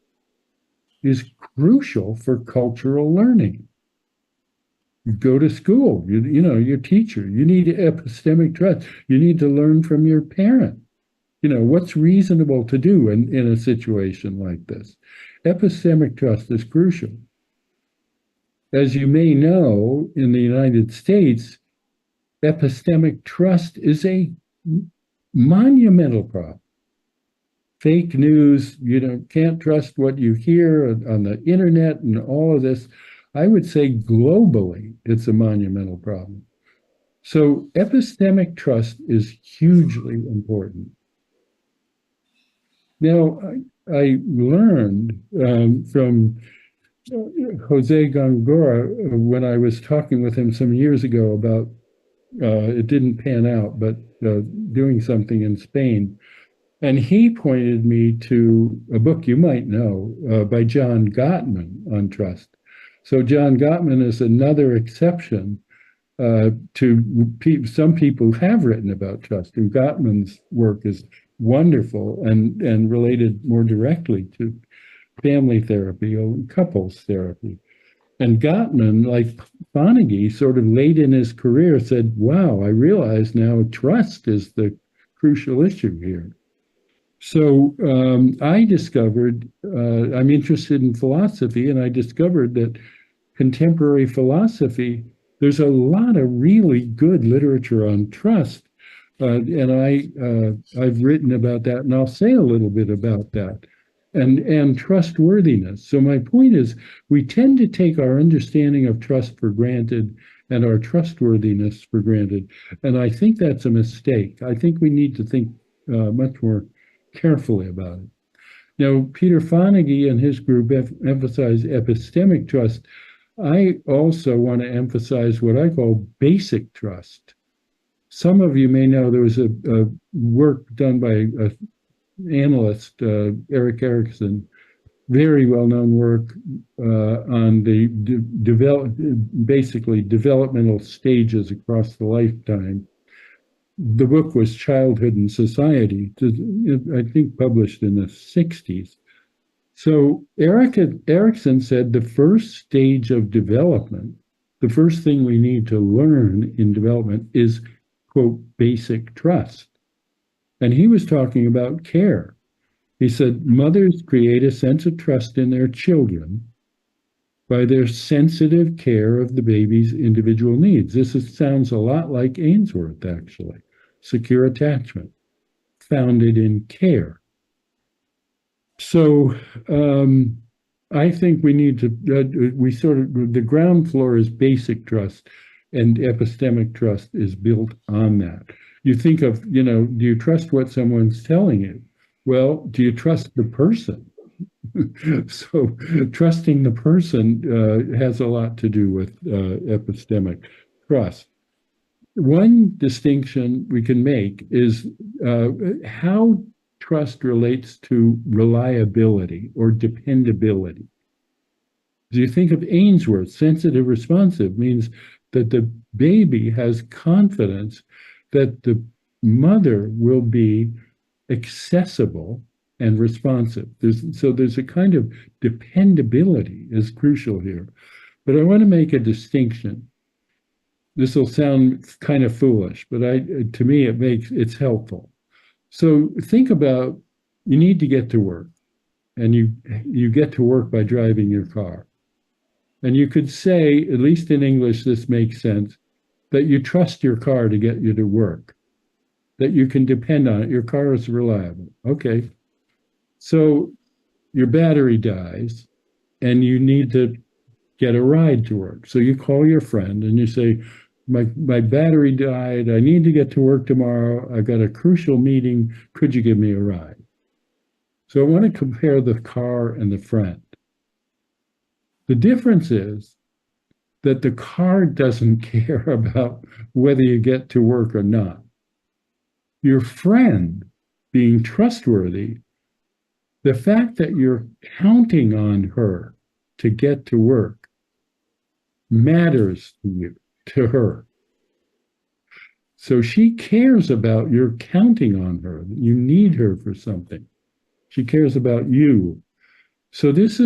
is crucial for cultural learning. You go to school, you know, your teacher, you need epistemic trust. You need to learn from your parent. You know, what's reasonable to do in a situation like this? Epistemic trust is crucial. As you may know, in the United States, epistemic trust is a monumental problem. Fake news, can't trust what you hear on the internet and all of this. I would say globally, it's a monumental problem. So epistemic trust is hugely important. Now, I learned from Jose Gongora when I was talking with him some years ago about, it didn't pan out, but doing something in Spain. And he pointed me to a book you might know by John Gottman on trust. So John Gottman is another exception to some people have written about trust. And Gottman's work is wonderful and related more directly to family therapy or couples therapy. And Gottman, like Fonagy, sort of late in his career said, wow, I realize now trust is the crucial issue here. So I discovered, I'm interested in philosophy, and I discovered that contemporary philosophy, there's a lot of really good literature on trust. And I've written about that, and I'll say a little bit about that. And trustworthiness. So my point is, we tend to take our understanding of trust for granted and our trustworthiness for granted. And I think that's a mistake. I think we need to think much more carefully about it. Now, Peter Fonagy and his group emphasize epistemic trust. I also want to emphasize what I call basic trust. Some of you may know there was a work done by an analyst, Erik Erikson, very well-known work on the basically developmental stages across the lifetime. The book was Childhood and Society, I think published in the 60s. So Erikson said the first stage of development, the first thing we need to learn in development is, quote, basic trust. And he was talking about care. He said, mothers create a sense of trust in their children by their sensitive care of the baby's individual needs. Sounds a lot like Ainsworth, actually. Secure attachment, founded in care. So I think we need to, the ground floor is basic trust, and epistemic trust is built on that. You think of, do you trust what someone's telling you? Well, do you trust the person? So trusting the person has a lot to do with epistemic trust. One distinction we can make is how trust relates to reliability or dependability. Do you think of Ainsworth? Sensitive responsive means that the baby has confidence that the mother will be accessible and responsive. There's a kind of dependability is crucial here. But I want to make a distinction. This will sound kind of foolish, but to me it's helpful. So think about, you need to get to work, and you get to work by driving your car. And you could say, at least in English this makes sense, that you trust your car to get you to work, that you can depend on it. Your car is reliable. Okay. So your battery dies and you need to get a ride to work. So you call your friend and you say, my battery died. I need to get to work tomorrow. I've got a crucial meeting. Could you give me a ride? So I want to compare the car and the friend. The difference is that the car doesn't care about whether you get to work or not. Your friend, being trustworthy, the fact that you're counting on her to get to work matters to you, to her. So she cares about your counting on her. You need her for something. She cares about you. So this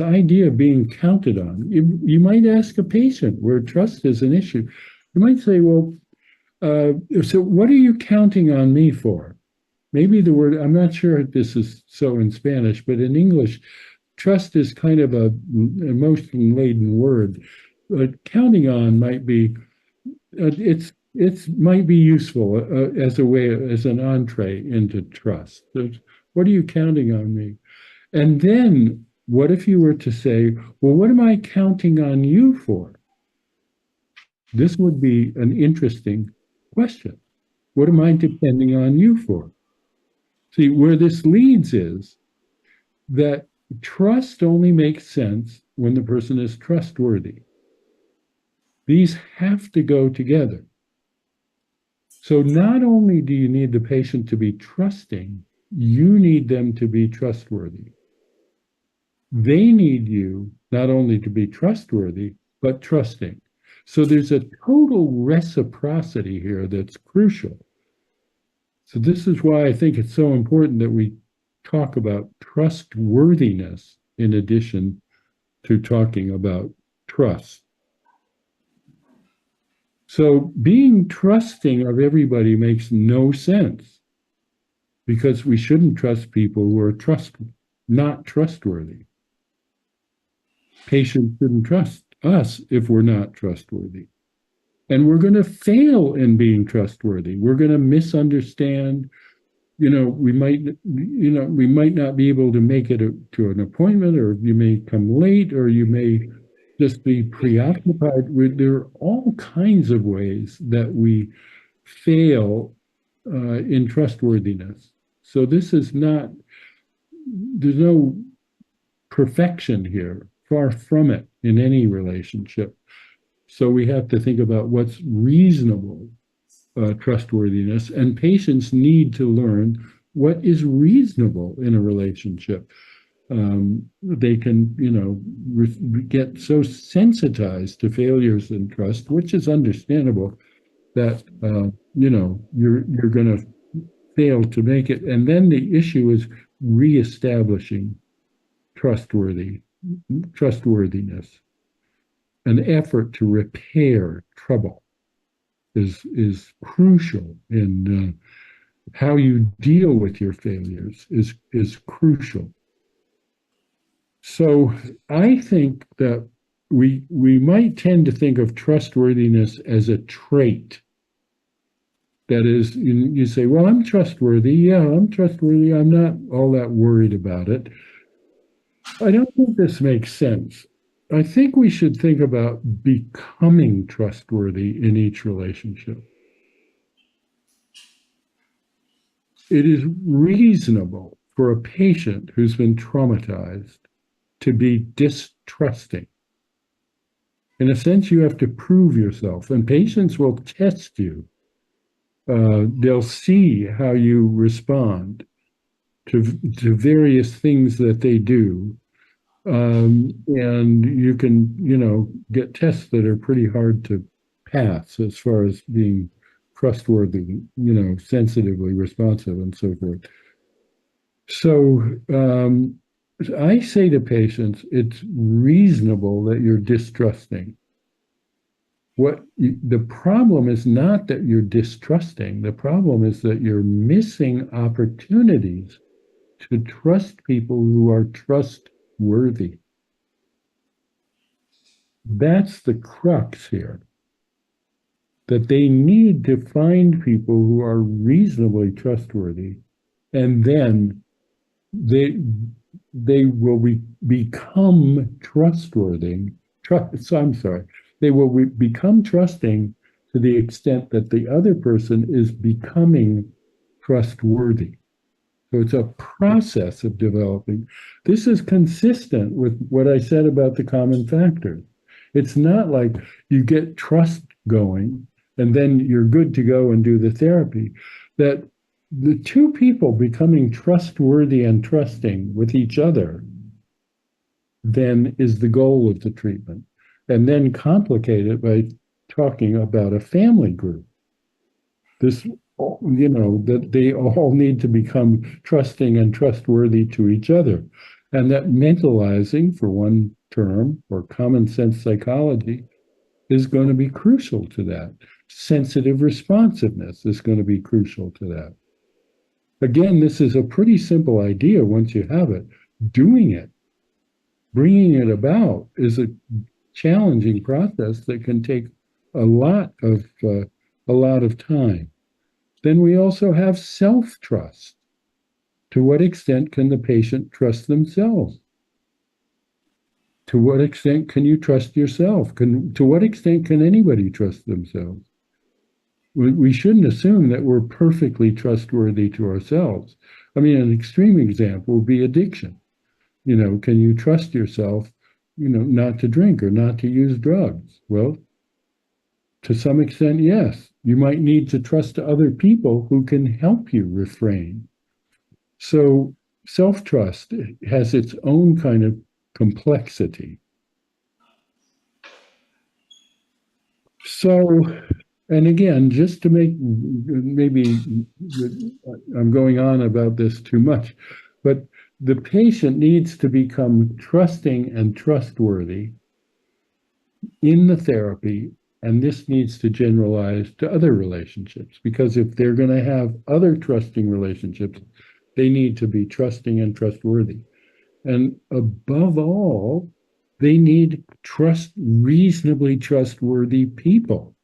idea of being counted on. You might ask a patient where trust is an issue. You might say, well, so what are you counting on me for? Maybe the word, I'm not sure if this is so in Spanish, but in English, trust is kind of a emotion-laden word. But counting on might be, it might be useful as a way, as an entree into trust. So what are you counting on me? And then what if you were to say, well, what am I counting on you for? This would be an interesting question. What am I depending on you for? See, where this leads is that trust only makes sense when the person is trustworthy. These have to go together. So not only do you need the patient to be trusting, you need them to be trustworthy. They need you not only to be trustworthy, but trusting. So there's a total reciprocity here that's crucial. So this is why I think it's so important that we talk about trustworthiness in addition to talking about trust. So being trusting of everybody makes no sense because we shouldn't trust people who are not trustworthy. Patients shouldn't trust us if we're not trustworthy. And we're going to fail in being trustworthy. We're going to misunderstand. We might not be able to make it to an appointment, or you may come late, or you may just be preoccupied. There are all kinds of ways that we fail in trustworthiness. So there's no perfection here, far from it in any relationship. So we have to think about what's reasonable trustworthiness, and patients need to learn what is reasonable in a relationship. They can, get so sensitized to failures in trust, which is understandable, that you're going to fail to make it. And then the issue is reestablishing trustworthiness, an effort to repair trouble is crucial in how you deal with your failures is crucial. So I think that we might tend to think of trustworthiness as a trait. That is, you say, well, I'm trustworthy. Yeah, I'm trustworthy. I'm not all that worried about it. I don't think this makes sense. I think we should think about becoming trustworthy in each relationship. It is reasonable for a patient who's been traumatized to be distrusting. In a sense, you have to prove yourself, and patients will test you. They'll see how you respond to various things that they do. And you can, get tests that are pretty hard to pass as far as being trustworthy, sensitively responsive and so forth. So I say to patients, it's reasonable that you're distrusting. The problem is not that you're distrusting. The problem is that you're missing opportunities to trust people who are trustworthy. That's the crux here. That they need to find people who are reasonably trustworthy, and then they will become trustworthy. I'm sorry. They will become trusting to the extent that the other person is becoming trustworthy. So it's a process of developing. This is consistent with what I said about the common factors. It's not like you get trust going and then you're good to go and do the therapy. That the two people becoming trustworthy and trusting with each other then is the goal of the treatment. And then complicate it by talking about a family group. This, that they all need to become trusting and trustworthy to each other. And that mentalizing, for one term, or common sense psychology, is going to be crucial to that. Sensitive responsiveness is going to be crucial to that. Again, this is a pretty simple idea once you have it. Doing it, bringing it about, is a challenging process that can take a lot of time. Then we also have self-trust. To what extent can the patient trust themselves? To what extent can you trust yourself? To what extent can anybody trust themselves? We shouldn't assume that we're perfectly trustworthy to ourselves. I mean, an extreme example would be addiction. Can you trust yourself, not to drink or not to use drugs? Well, to some extent, yes. You might need to trust other people who can help you refrain. So self-trust has its own kind of complexity. So, and again, just to make, maybe I'm going on about this too much, but the patient needs to become trusting and trustworthy in the therapy, and this needs to generalize to other relationships, because if they're going to have other trusting relationships, they need to be trusting and trustworthy. And above all, they need reasonably trustworthy people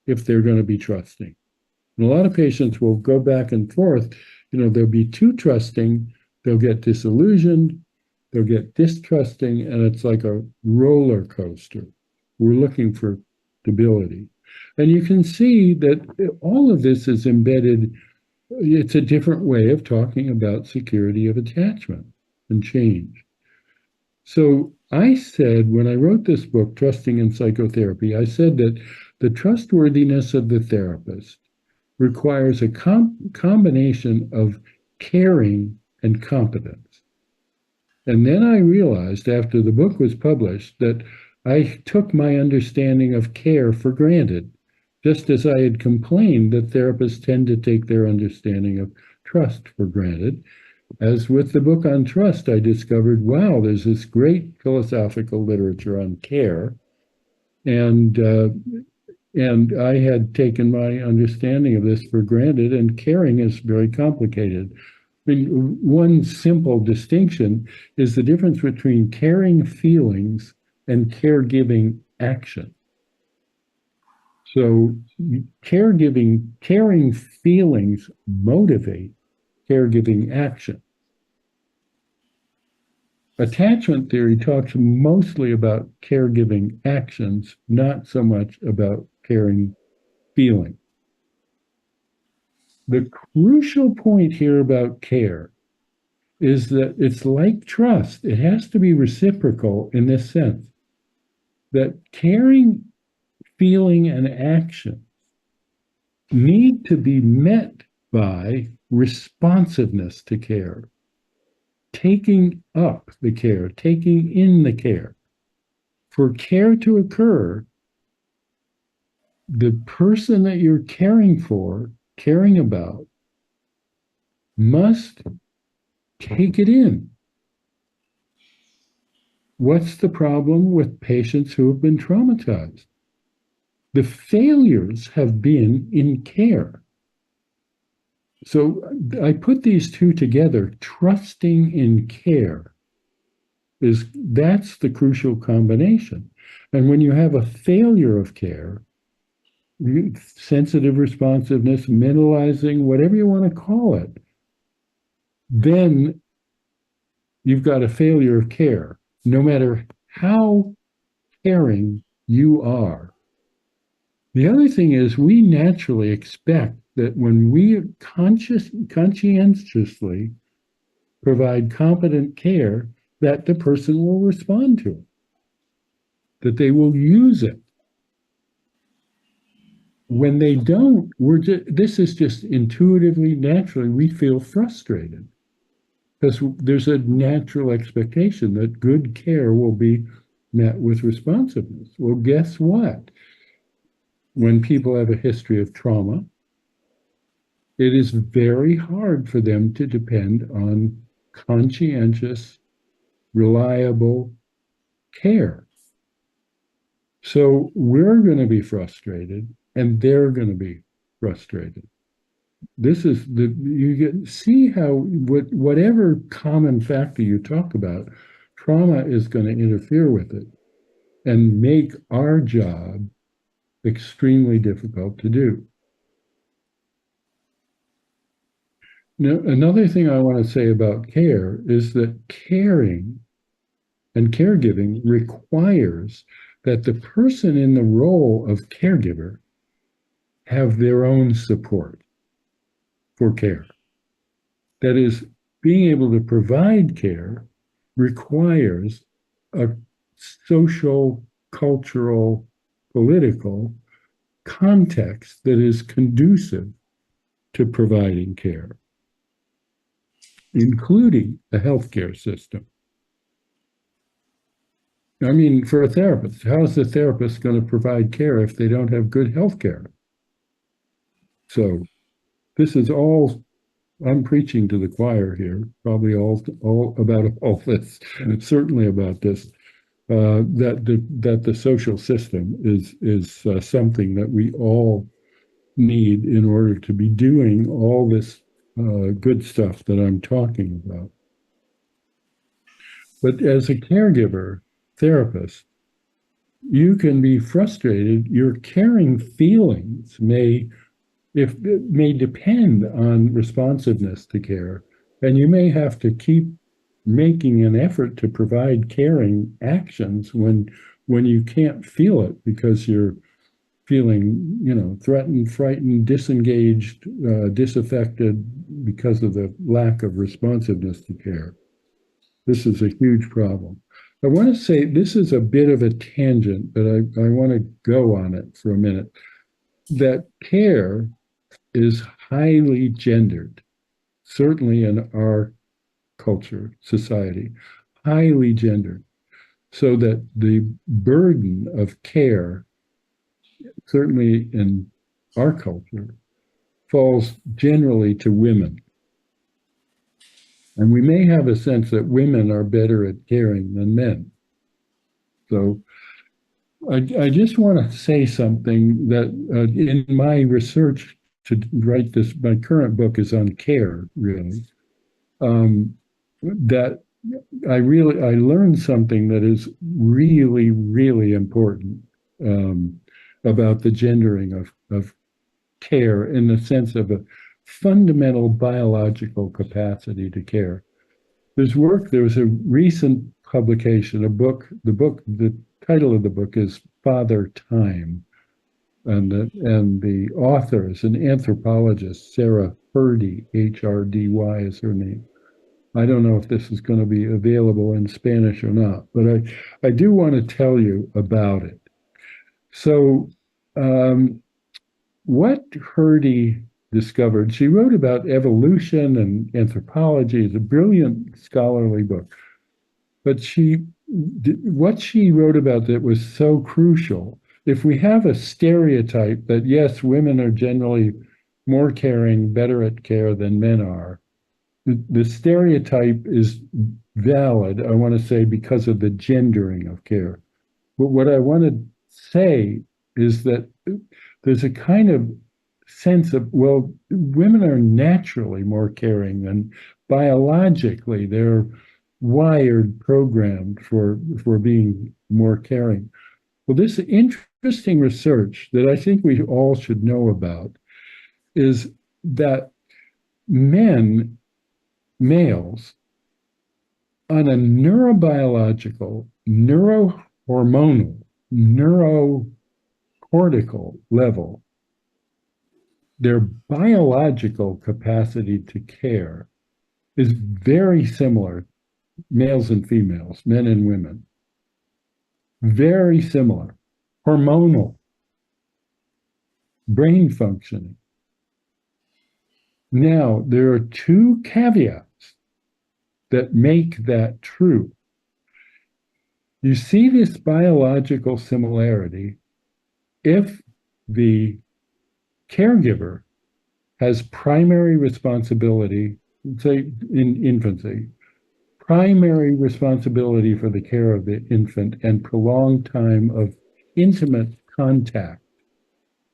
if they're going to be trusting. And a lot of patients will go back and forth. They'll be too trusting, they'll get disillusioned, they'll get distrusting, and it's like a roller coaster. We're looking for stability. And you can see that all of this is embedded. It's a different way of talking about security of attachment and change. So I said, when I wrote this book, Trusting in Psychotherapy, I said that the trustworthiness of the therapist requires a combination of caring and competence. And then I realized after the book was published that I took my understanding of care for granted, just as I had complained that therapists tend to take their understanding of trust for granted. As with the book on trust, I discovered, wow, there's this great philosophical literature on care. And I had taken my understanding of this for granted, and caring is very complicated. I mean, one simple distinction is the difference between caring feelings and caregiving action. So caring feelings motivate caregiving action. Attachment theory talks mostly about caregiving actions, not so much about caring feelings. The crucial point here about care is that it's like trust. It has to be reciprocal in this sense, that caring, feeling, and action need to be met by responsiveness to care, taking up the care, taking in the care. For care to occur, the person that you're caring for, caring about, must take it in. What's the problem with patients who have been traumatized? The failures have been in care. So I put these two together. Trusting in care that's the crucial combination. And when you have a failure of care, sensitive responsiveness, mentalizing, whatever you want to call it, then you've got a failure of care, no matter how caring you are. The other thing is we naturally expect that when we conscientiously provide competent care, that the person will respond to it, that they will use it. When they don't, this is just intuitively, naturally, we feel frustrated because there's a natural expectation that good care will be met with responsiveness. Well, guess what? When people have a history of trauma, it is very hard for them to depend on conscientious, reliable care. So we're going to be frustrated and they're going to be frustrated. This is see how whatever common factor you talk about, trauma is going to interfere with it and make our job extremely difficult to do. Now, another thing I want to say about care is that caring and caregiving requires that the person in the role of caregiver have their own support for care. That is, being able to provide care requires a social, cultural, political context that is conducive to providing care, including a healthcare system. I mean, for a therapist, how is the therapist going to provide care if they don't have good health care? So this is all, I'm preaching to the choir here, probably all about all this, and certainly about this, that the social system is something that we all need in order to be doing all this good stuff that I'm talking about. But as a caregiver, therapist, you can be frustrated. Your caring feelings may depend on responsiveness to care, and you may have to keep making an effort to provide caring actions when you can't feel it because you're feeling, threatened, frightened, disengaged, disaffected because of the lack of responsiveness to care. This is a huge problem. I want to say this is a bit of a tangent, but I want to go on it for a minute, that care is highly gendered, certainly in our culture, society, highly gendered, so that the burden of care, certainly in our culture, falls generally to women. And we may have a sense that women are better at caring than men. So I just want to say something that in my research to write this, my current book is on care, really, that I learned something that is really, really important about the gendering of care in the sense of a fundamental biological capacity to care. There was a recent publication, the title of the book is Father Time, and the author is an anthropologist, Sarah Hrdy, H-R-D-Y is her name. I don't know if this is going to be available in Spanish or not, but I do want to tell you about it. So what Hrdy discovered, she wrote about evolution and anthropology. It's a brilliant scholarly book. But what she wrote about that was so crucial, if we have a stereotype that, yes, women are generally more caring, better at care than men are, the stereotype is valid, I want to say, because of the gendering of care. But what I want to say is that there's a kind of sense of, well, women are naturally more caring and biologically they're wired, programmed for being more caring. Well, this interesting research that I think we all should know about is that males, on a neurobiological, neurohormonal, neurocortical level, their biological capacity to care is very similar, males and females, men and women. Very similar. Hormonal, brain functioning. Now, there are two caveats that make that true. You see this biological similarity if the caregiver has primary responsibility, say in infancy, primary responsibility for the care of the infant and prolonged time of intimate contact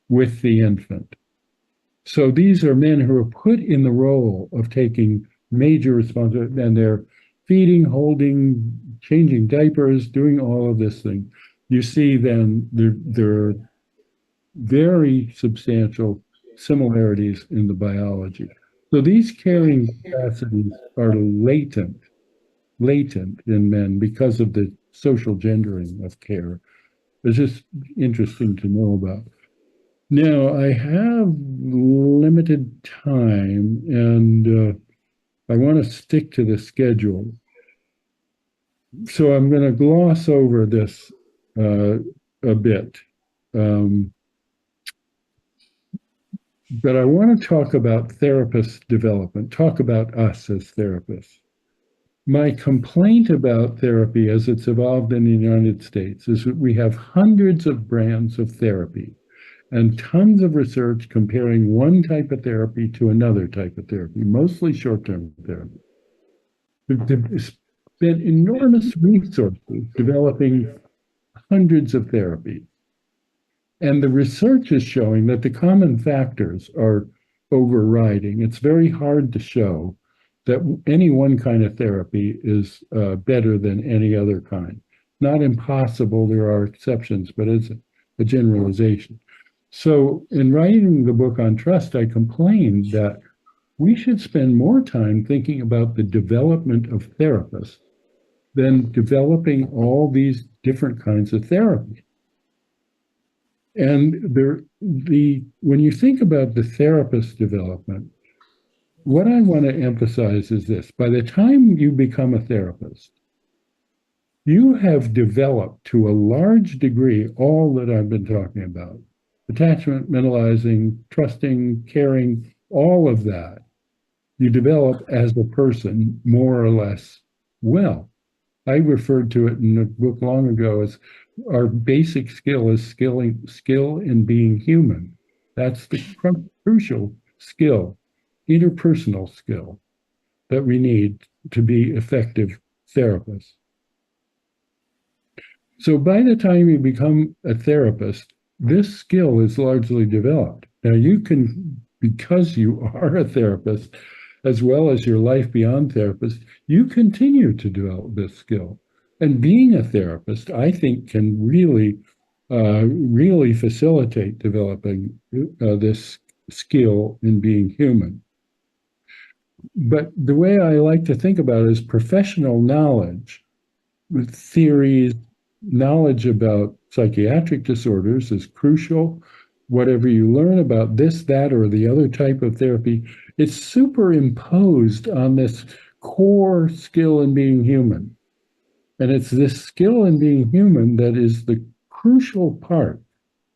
with the infant. So these are men who are put in the role of taking major responsibility, and they're feeding, holding, changing diapers, doing all of this thing. You see then there are very substantial similarities in the biology. So these caring capacities are latent in men because of the social gendering of care. It's just interesting to know about. Now, I have limited time, and I want to stick to the schedule. So I'm going to gloss over this a bit. But I want to talk about therapist development, talk about us as therapists. My complaint about therapy as it's evolved in the United States is that we have hundreds of brands of therapy and tons of research comparing one type of therapy to another type of therapy, mostly short-term therapy. We've spent enormous resources developing hundreds of therapies. And the research is showing that the common factors are overriding. It's very hard to show that any one kind of therapy is better than any other kind. Not impossible, there are exceptions, but it's a generalization. So in writing the book on trust, I complained that we should spend more time thinking about the development of therapists than developing all these different kinds of therapy. And when you think about the therapist development, what I want to emphasize is this. By the time you become a therapist, you have developed to a large degree all that I've been talking about. Attachment, mentalizing, trusting, caring, all of that. You develop as a person more or less well. I referred to it in a book long ago as our basic skill is skill in being human. That's the crucial skill, interpersonal skill that we need to be effective therapists. So by the time you become a therapist, this skill is largely developed. Now you can, because you are a therapist, as well as your life beyond therapist, you continue to develop this skill. And being a therapist, I think, can really facilitate developing this skill in being human. But the way I like to think about it is professional knowledge, with theories, knowledge about psychiatric disorders is crucial. Whatever you learn about this, that, or the other type of therapy, it's superimposed on this core skill in being human. And it's this skill in being human that is the crucial part.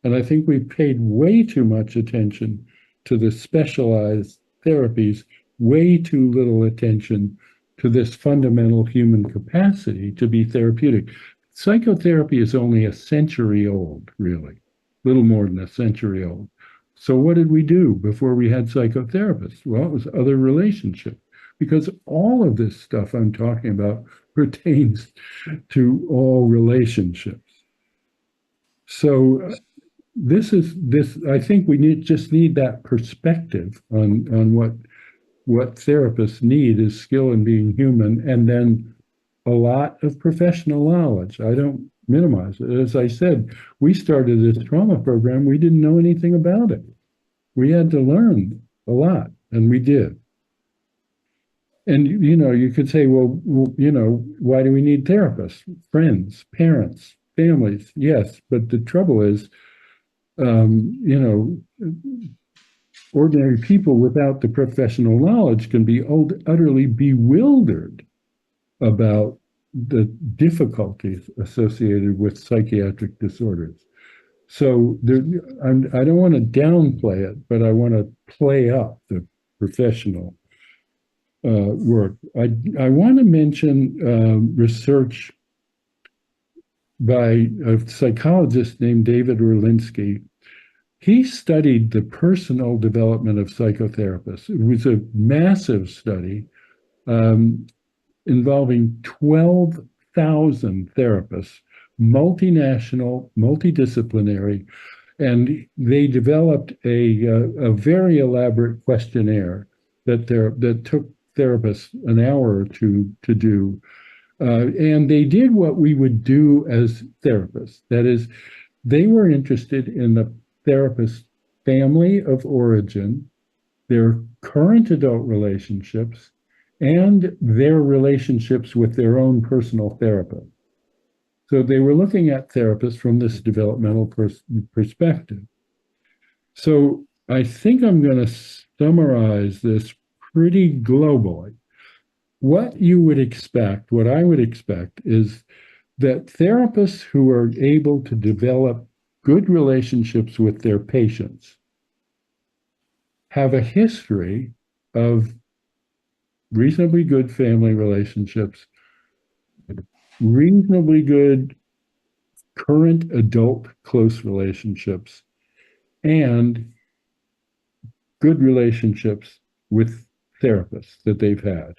And I think we've paid way too much attention to the specialized therapies, way too little attention to this fundamental human capacity to be therapeutic. Psychotherapy is only a century old, really, little more than a century old. So what did we do before we had psychotherapists? Well, it was other relationships. because all of this stuff I'm talking about pertains to all relationships. So I think we just need that perspective on what therapists need is skill in being human, and then a lot of professional knowledge. I don't minimize it. As I said, we started this trauma program, we didn't know anything about it. We had to learn a lot, and we did. And, you could say, well, why do we need therapists? Friends, parents, families, yes. But the trouble is, ordinary people without the professional knowledge can be utterly bewildered about the difficulties associated with psychiatric disorders. So I don't want to downplay it, but I want to play up the professional work. I want to mention research by a psychologist named David Orlinsky. He studied the personal development of psychotherapists. It was a massive study involving 12,000 therapists, multinational, multidisciplinary, and they developed a very elaborate questionnaire that took therapists an hour or two to do. And they did what we would do as therapists. That is, they were interested in the therapist's family of origin, their current adult relationships, and their relationships with their own personal therapist. So they were looking at therapists from this developmental perspective. So I think I'm going to summarize this pretty globally. What you would expect, what I would expect, is that therapists who are able to develop good relationships with their patients have a history of reasonably good family relationships, reasonably good current adult close relationships, and good relationships with therapists that they've had.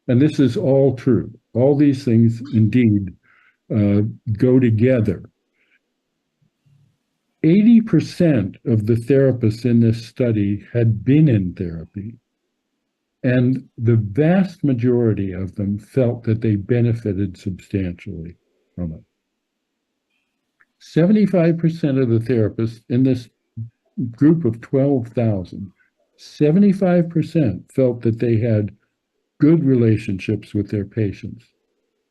And this is all true. All these things indeed go together. 80% of the therapists in this study had been in therapy, and the vast majority of them felt that they benefited substantially from it. 75% of the therapists in this group of 12,000, 75% felt that they had good relationships with their patients.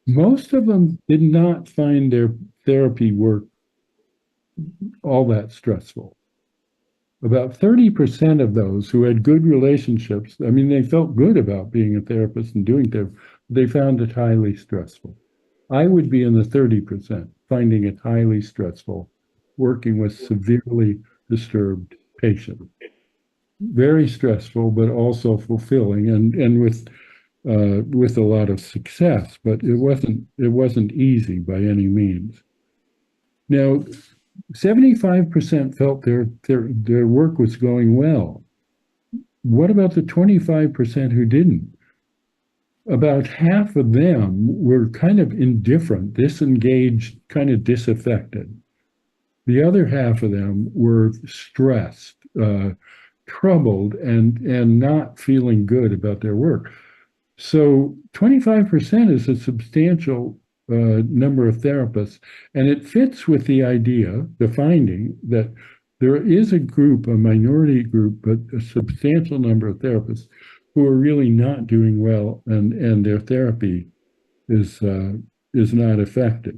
Most of them did not find their therapy work all that stressful. About 30% of those who had good relationships, I mean, they felt good about being a therapist and doing therapy, they found it highly stressful. I would be in the 30%, finding it highly stressful, working with severely disturbed patients. Very stressful, but also fulfilling, and with a lot of success, but it wasn't easy by any means. Now, 75% felt their work was going well. What about the 25% who didn't? About half of them were kind of indifferent, disengaged, kind of disaffected. The other half of them were stressed, troubled, and not feeling good about their work. So 25% is a substantial number of therapists, and it fits with the idea, the finding, that there is a group, a minority group, but a substantial number of therapists who are really not doing well, and their therapy is not effective.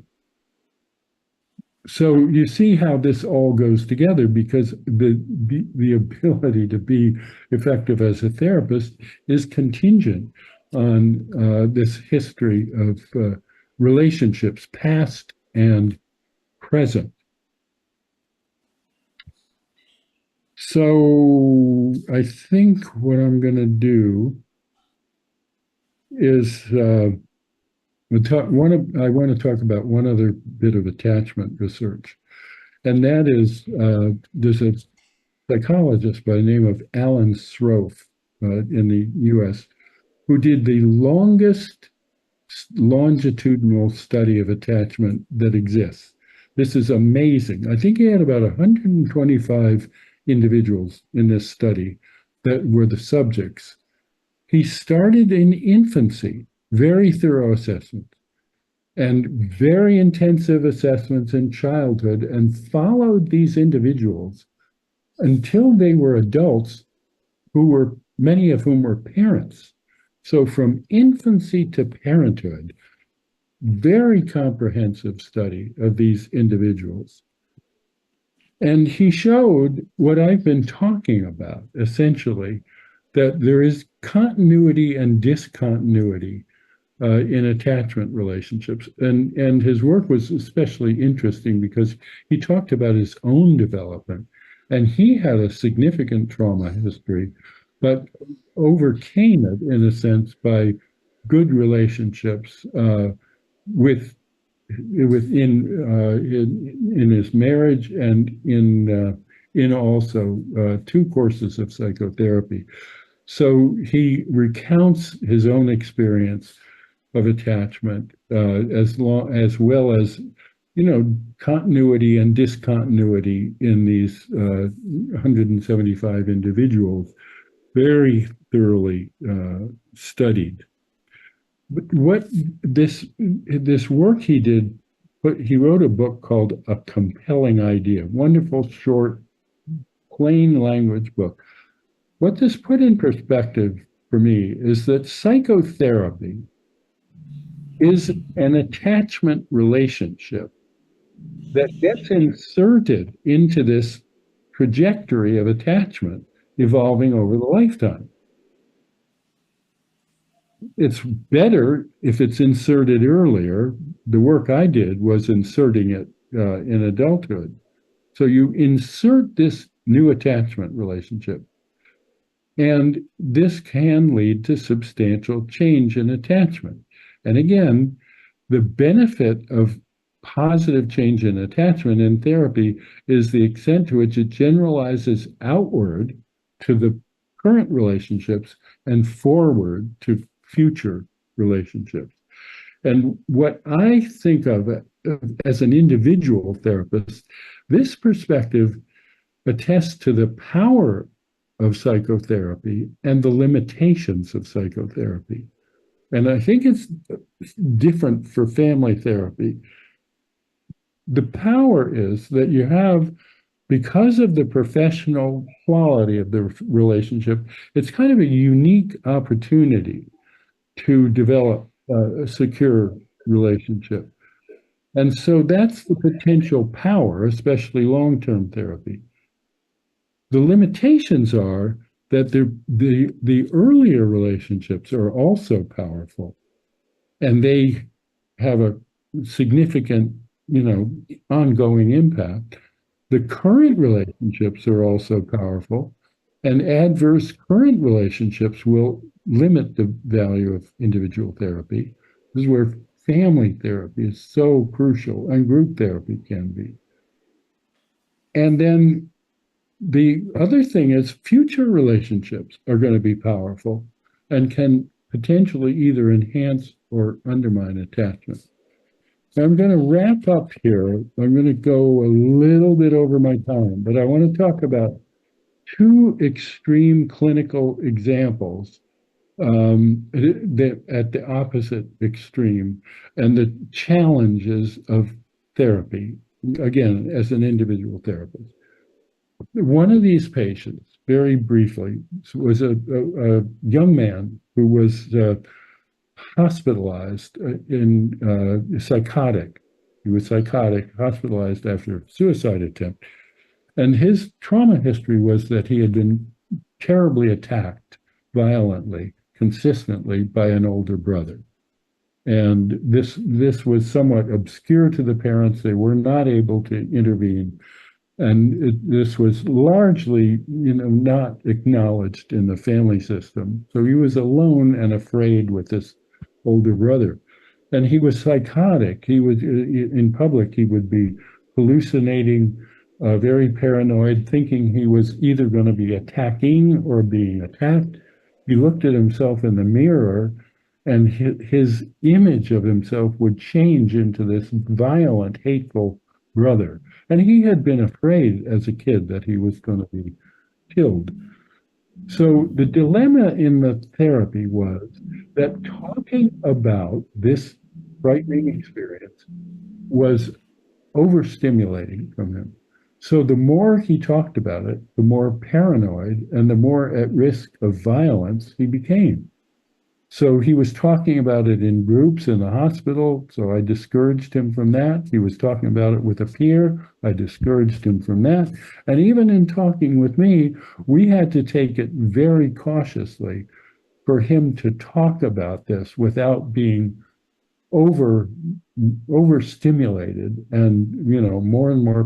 So you see how this all goes together, because the ability to be effective as a therapist is contingent on this history of relationships, past and present. So I think what I'm going to do is I want to talk about one other bit of attachment research, and that is there's a psychologist by the name of Alan Srofe in the U.S. who did the longest longitudinal study of attachment that exists. This is amazing. I think he had about 125 individuals in this study that were the subjects. He started in infancy, very thorough assessment, and very intensive assessments in childhood, and followed these individuals until they were adults, many of whom were parents. So from infancy to parenthood, very comprehensive study of these individuals. And he showed what I've been talking about, essentially, that there is continuity and discontinuity in attachment relationships. And his work was especially interesting because he talked about his own development. And he had a significant trauma history, but overcame it, in a sense, by good relationships in his marriage and in also 2 courses of psychotherapy. So he recounts his own experience of attachment as well as continuity and discontinuity in these 175 individuals, very thoroughly studied. But what this work he did, he wrote a book called A Compelling Idea, wonderful, short, plain language book. What this put in perspective for me is that psychotherapy is an attachment relationship that gets inserted into this trajectory of attachment evolving over the lifetime. It's better if it's inserted earlier. The work I did was inserting it in adulthood. So you insert this new attachment relationship, and this can lead to substantial change in attachment. And again, the benefit of positive change in attachment in therapy is the extent to which it generalizes outward to the current relationships and forward to future relationships. And what I think of as an individual therapist, this perspective attests to the power of psychotherapy and the limitations of psychotherapy. And I think it's different for family therapy. The power is that you have, because of the professional quality of the relationship, it's kind of a unique opportunity to develop a secure relationship. And so that's the potential power, especially long-term therapy. The limitations are that the earlier relationships are also powerful, and they have a significant, ongoing impact. The current relationships are also powerful, and adverse current relationships will limit the value of individual therapy. This is where family therapy is so crucial, and group therapy can be. And then the other thing is future relationships are going to be powerful and can potentially either enhance or undermine attachment. I'm going to wrap up here. I'm going to go a little bit over my time, but I want to talk about 2 extreme clinical examples at the opposite extreme, and the challenges of therapy, again, as an individual therapist. One of these patients, very briefly, was a young man who was hospitalized psychotic. He was psychotic, hospitalized after a suicide attempt. And his trauma history was that he had been terribly attacked violently, consistently by an older brother. And this was somewhat obscure to the parents. They were not able to intervene. And this was largely, not acknowledged in the family system. So he was alone and afraid with this older brother. And he was psychotic. He was, in public, he would be hallucinating, very paranoid, thinking he was either going to be attacking or being attacked. he looked at himself in the mirror, and his image of himself would change into this violent, hateful brother. And he had been afraid as a kid that he was going to be killed. So the dilemma in the therapy was that talking about this frightening experience was overstimulating from him. So the more he talked about it, the more paranoid and the more at risk of violence he became. So he was talking about it in groups in the hospital. So I discouraged him from that. He was talking about it with a peer. I discouraged him from that. And even in talking with me, we had to take it very cautiously for him to talk about this without being overstimulated and, more and more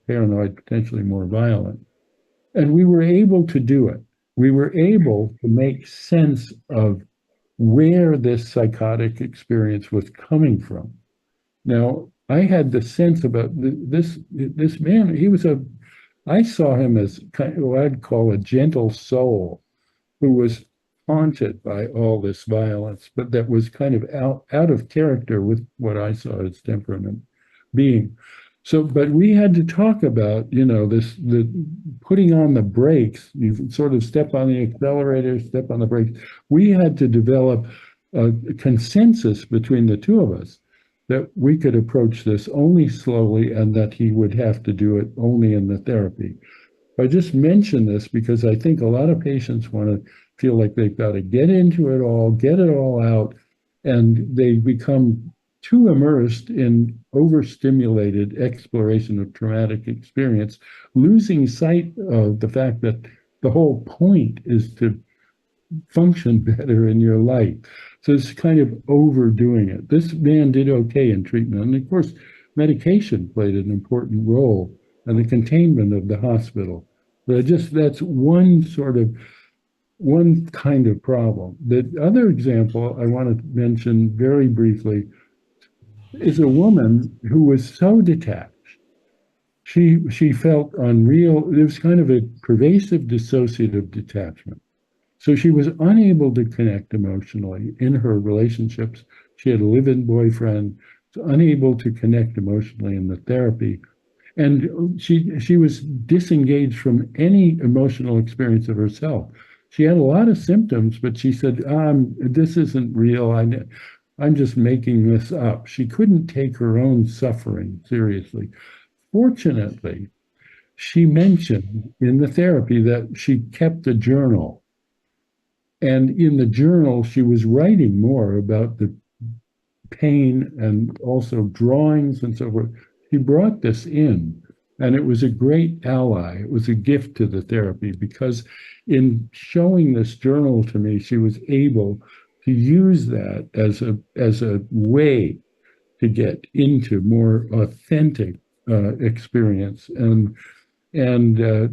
paranoid, potentially more violent. And we were able to do it. We were able to make sense of where this psychotic experience was coming from. Now, I had the sense about this man. I saw him as kind of what I'd call a gentle soul who was haunted by all this violence, but that was kind of out of character with what I saw as temperament being. So, but we had to talk about, the putting on the brakes. You sort of step on the accelerator, step on the brakes. We had to develop a consensus between the two of us that we could approach this only slowly and that he would have to do it only in the therapy. I just mention this because I think a lot of patients want to feel like they've got to get into it all, get it all out, and they become too immersed in overstimulated exploration of traumatic experience, losing sight of the fact that the whole point is to function better in your life. So it's kind of overdoing it. This man did okay in treatment. And of course, medication played an important role and the containment of the hospital. But that's one kind of problem. The other example I want to mention very briefly is a woman who was so detached. She felt unreal. There was kind of a pervasive dissociative detachment. So she was unable to connect emotionally in her relationships. She had a live-in boyfriend, unable to connect emotionally in the therapy. And she was disengaged from any emotional experience of herself. She had a lot of symptoms, but she said, this isn't real. I'm just making this up. She couldn't take her own suffering seriously. Fortunately, she mentioned in the therapy that she kept a journal. And in the journal, she was writing more about the pain and also drawings and so forth. She brought this in, and it was a great ally. It was a gift to the therapy because in showing this journal to me, she was able to use that as a way to get into more authentic experience. And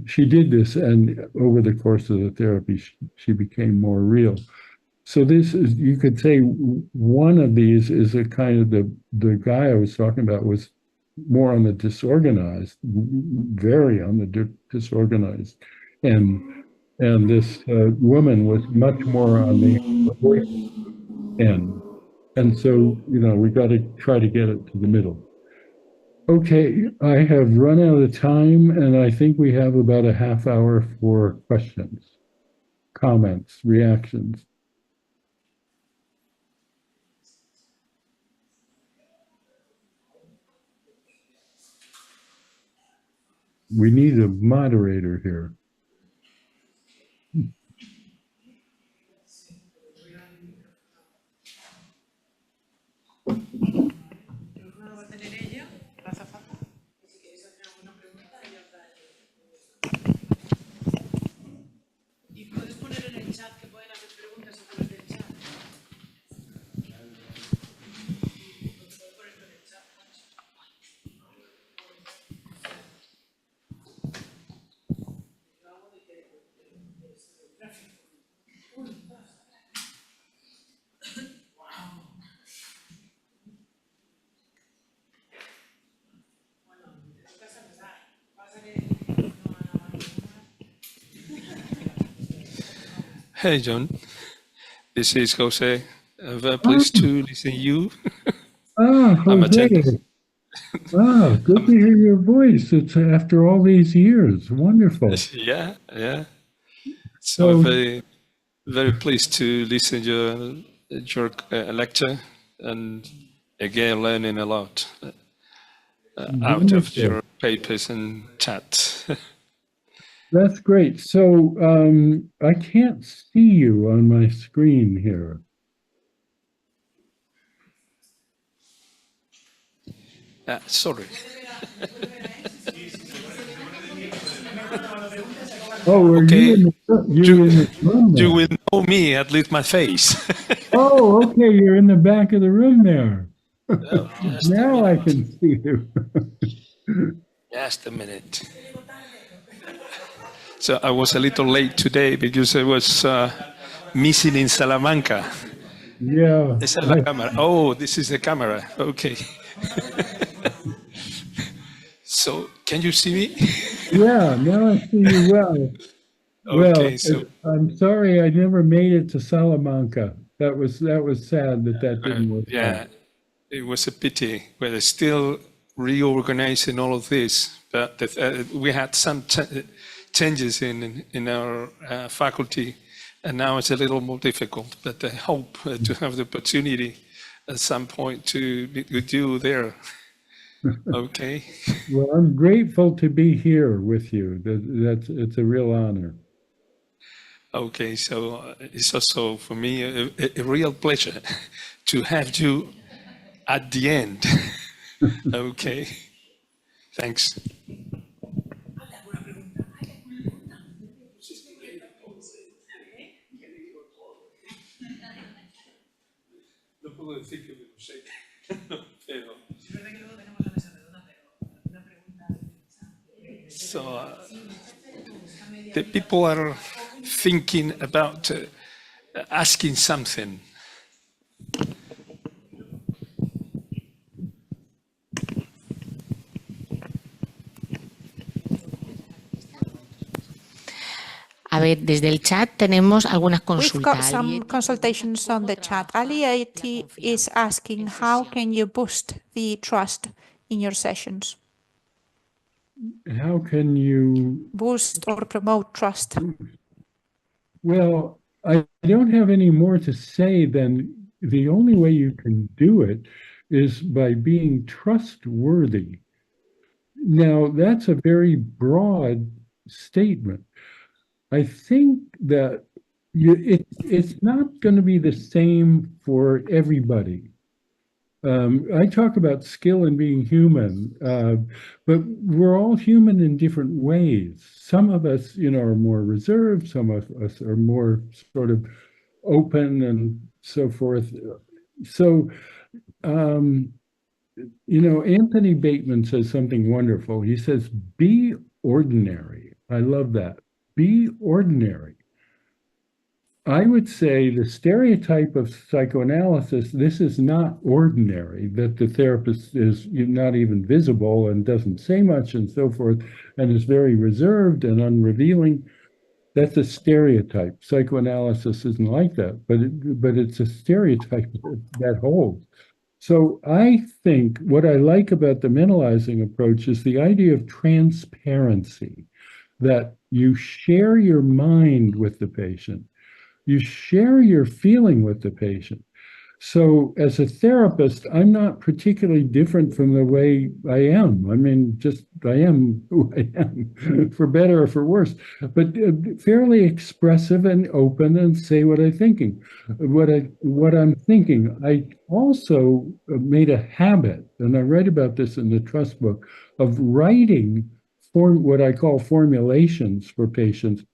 she did this, and over the course of the therapy, she became more real. So this is, you could say, one of these is a kind of the guy I was talking about was more on the disorganized, very on the disorganized, and this woman was much more on the end. And so, we got to try to get it to the middle. Okay, I have run out of time, and I think we have about a half hour for questions, comments, reactions. We need a moderator here. Hey, John. This is Jose. Very pleased to listen to you. I'm Jose. attending. Good to hear your voice. It's after all these years. Wonderful. Yeah. So So, very, very pleased to listen to your lecture, and again learning a lot out of wonderful. your papers and chat. That's great. So, I can't see you on my screen here. Sorry. Oh, are Okay. you in the room there? You will know me, at least my face. Oh, okay. You're in the back of the room there. Just a Now I minute. can see you. Just a minute. So I was a little late today because I was missing in Salamanca. Yeah. Esa es la cámara. Oh, this is the camera. Okay. So, can you see me? Yeah, now I see you well. Okay, so I'm sorry I never made it to Salamanca. That was sad that didn't work yeah, out. it was a pity. We're still reorganizing all of this, but we had some changes in our faculty, and now it's a little more difficult. But I hope to have the opportunity at some point to be with you there. Okay. Well, I'm grateful to be here with you. It's a real honor. Okay, so it's also for me a real pleasure to have you at the end. Okay, thanks. No puedo decir que me lo sé, pero... So the people are thinking about asking something. A ver, desde el chat tenemos algunas We've got consultas. some consultations on the chat. Ali80 is asking, how can you boost the trust in your sessions? How can you Boost or promote trust? Well, I don't have any more to say than the only way you can do it is by being trustworthy. Now, that's a very broad statement. I think that it's not going to be the same for everybody. I talk about skill in being human, but we're all human in different ways. Some of us, are more reserved. Some of us are more sort of open and so forth. So, Anthony Bateman says something wonderful. He says, be ordinary. I love that. Be ordinary. I would say the stereotype of psychoanalysis, this is not ordinary, that the therapist is not even visible and doesn't say much and so forth, and is very reserved and unrevealing. That's a stereotype. Psychoanalysis isn't like that, but it's a stereotype that holds. So I think what I like about the mentalizing approach is the idea of transparency, that you share your mind with the patient. You share your feeling with the patient. So as a therapist, I'm not particularly different from the way I am. I mean, just I am who I am, for better or for worse, but fairly expressive and open and say what I'm thinking. What I'm thinking. I also made a habit, and I write about this in the trust book, of writing what I call formulations for patients.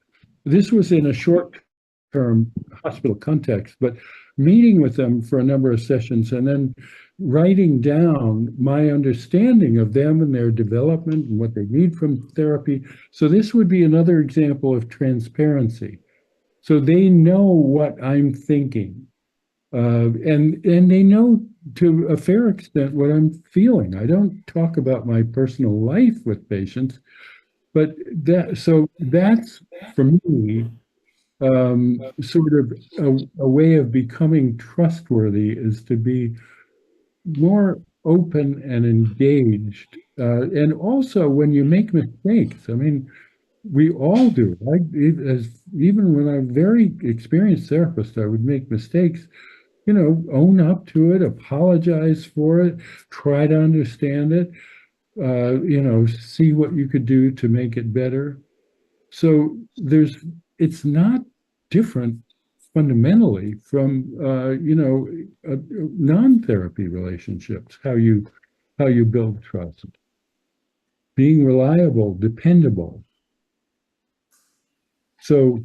This was in a short-term hospital context, but meeting with them for a number of sessions and then writing down my understanding of them and their development and what they need from therapy. So this would be another example of transparency. So they know what I'm thinking, and they know to a fair extent what I'm feeling. I don't talk about my personal life with patients, but that's for me sort of a way of becoming trustworthy is to be more open and engaged. And also when you make mistakes, I mean, we all do. Even when I'm a very experienced therapist, I would make mistakes, you know, own up to it, apologize for it, try to understand it, you know, see what you could do to make it better. So it's not different fundamentally from, you know, non-therapy relationships, how you build trust. Being reliable, dependable. So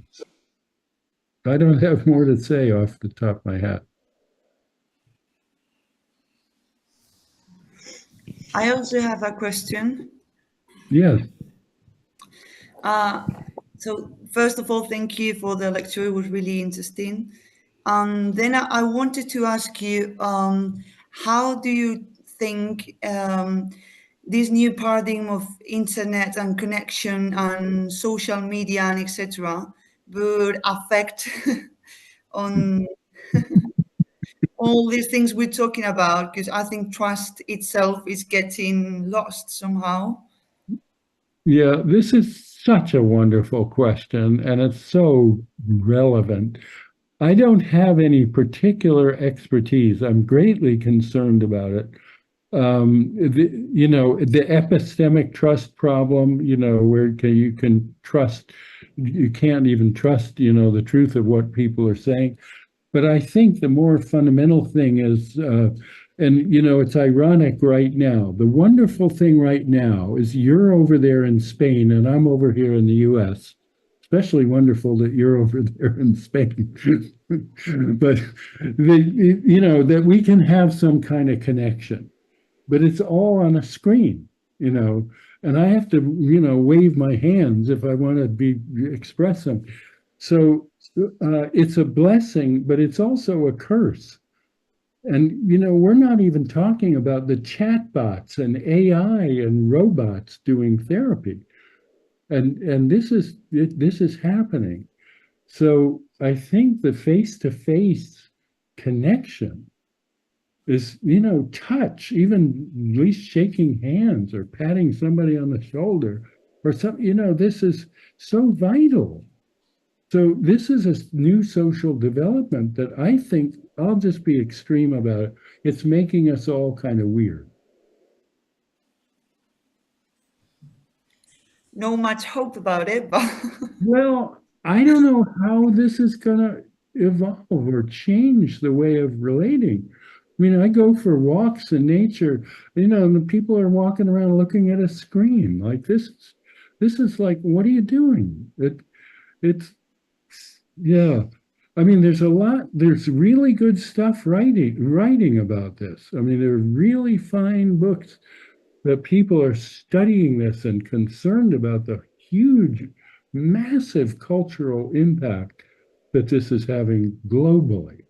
I don't have more to say off the top of my head. I also have a question. Yes. So first of all, thank you for the lecture. It was really interesting. Then I wanted to ask you, how do you think this new paradigm of internet and connection and social media and etc. would affect on all these things we're talking about? Because I think trust itself is getting lost somehow. Yeah, this is such a wonderful question, and it's so relevant. I don't have any particular expertise. I'm greatly concerned about it. You know, the epistemic trust problem, you know, where you can trust, you can't even trust, you know, the truth of what people are saying. But I think the more fundamental thing is, and you know, it's ironic right now. The wonderful thing right now is you're over there in Spain and I'm over here in the US. Especially wonderful that you're over there in Spain. But you know, that we can have some kind of connection. But it's all on a screen, you know, and I have to, you know, wave my hands if I want to express them. So it's a blessing, but it's also a curse. And, you know, we're not even talking about the chatbots and AI and robots doing therapy. And this is happening. So I think the face-to-face connection is, you know, touch, even at least shaking hands or patting somebody on the shoulder or something, you know, this is so vital. So this is a new social development that I think, I'll just be extreme about it, it's making us all kind of weird. No much hope about it, but Well, I don't know how this is going to evolve or change the way of relating. I mean, I go for walks in nature, you know, and the people are walking around looking at a screen like this. This is like, what are you doing? It's yeah. I mean, there's really good stuff writing about this. I mean, there are really fine books that people are studying this and concerned about the huge, massive cultural impact that this is having globally.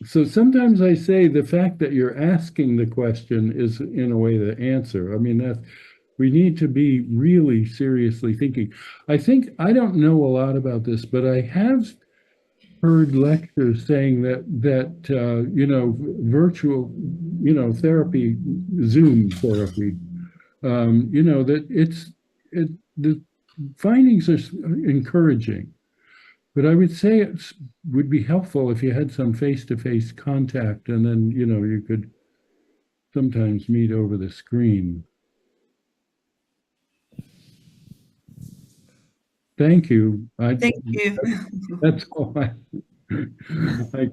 So sometimes I say the fact that you're asking the question is in a way the answer. I mean, we need to be really seriously thinking. I think, I don't know a lot about this, but I have heard lectures saying that you know, virtual, you know, therapy, Zoom therapy, you know, that the findings are encouraging. But I would say it would be helpful if you had some face-to-face contact, and then, you know, you could sometimes meet over the screen. Thank you. thank you. That's all I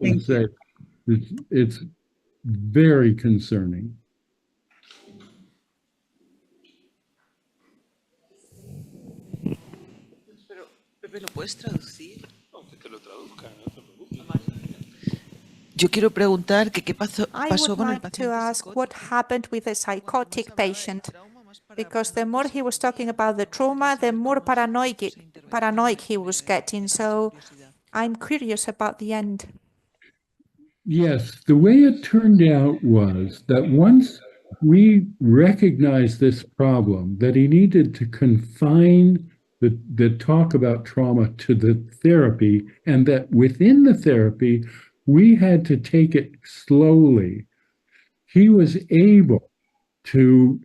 can say. It's very concerning. Pero, Pepe, ¿lo puedes traducir? Aunque te lo traduzca, no te preocupes. Yo quiero preguntar que qué pasó I would con el like to paciente ask what psicótico. happened with the psychotic Cuanto más hablaba del patient, trauma, más because the more he was paranoico talking about the trauma, the more paranoid he was getting. So I'm curious about the end. Yes, the way it turned out was that once we recognized this problem, that he needed to confine that talk about trauma to the therapy, and that within the therapy, we had to take it slowly. He was able to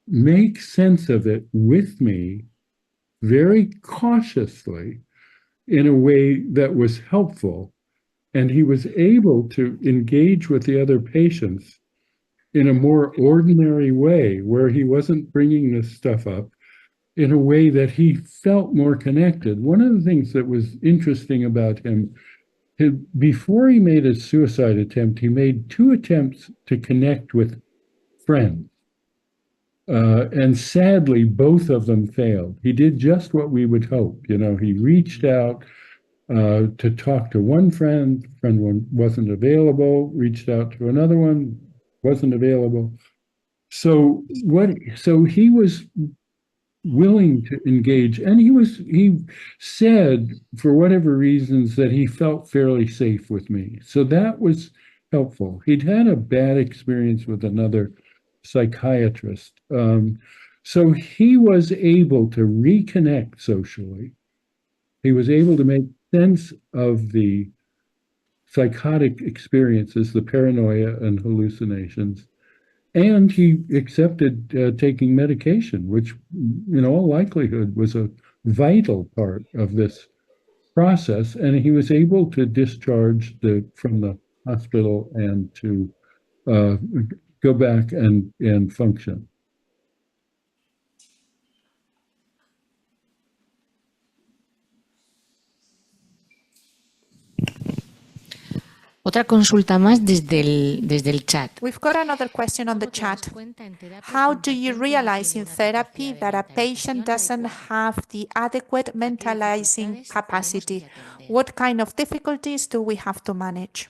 make sense of it with me very cautiously in a way that was helpful. And he was able to engage with the other patients in a more ordinary way, where he wasn't bringing this stuff up, in a way that he felt more connected. One of the things that was interesting about him, before he made his suicide attempt, he made 2 attempts to connect with friends. And sadly, both of them failed. He did just what we would hope. You know, he reached out to talk to one friend one wasn't available, reached out to another one, wasn't available. So he was willing to engage, and he said, for whatever reasons, that he felt fairly safe with me. So that was helpful. He'd had a bad experience with another psychiatrist. So he was able to reconnect socially. He was able to make sense of the psychotic experiences, the paranoia and hallucinations. And he accepted taking medication, which in all likelihood was a vital part of this process. And he was able to discharge from the hospital and to go back and function. Otra consulta más desde el chat. We've got another question on the chat. How do you realize in therapy that a patient doesn't have the adequate mentalizing capacity? What kind of difficulties do we have to manage?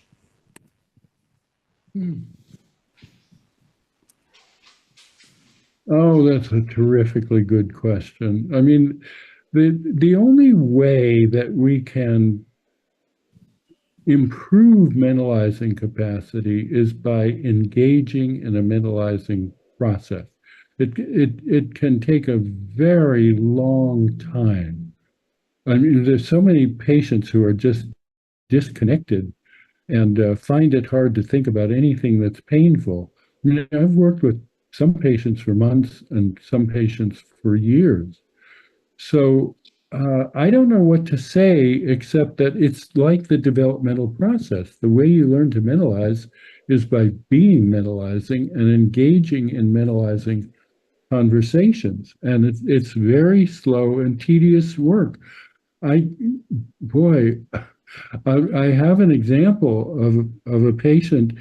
Oh, that's a terrifically good question. I mean, the only way that we can improve mentalizing capacity is by engaging in a mentalizing process. It can take a very long time. I mean, there's so many patients who are just disconnected and find it hard to think about anything that's painful. I mean, I've worked with some patients for months and some patients for years. So I don't know what to say, except that it's like the developmental process. The way you learn to mentalize is by being mentalizing and engaging in mentalizing conversations. And it's very slow and tedious work. I have an example of a patient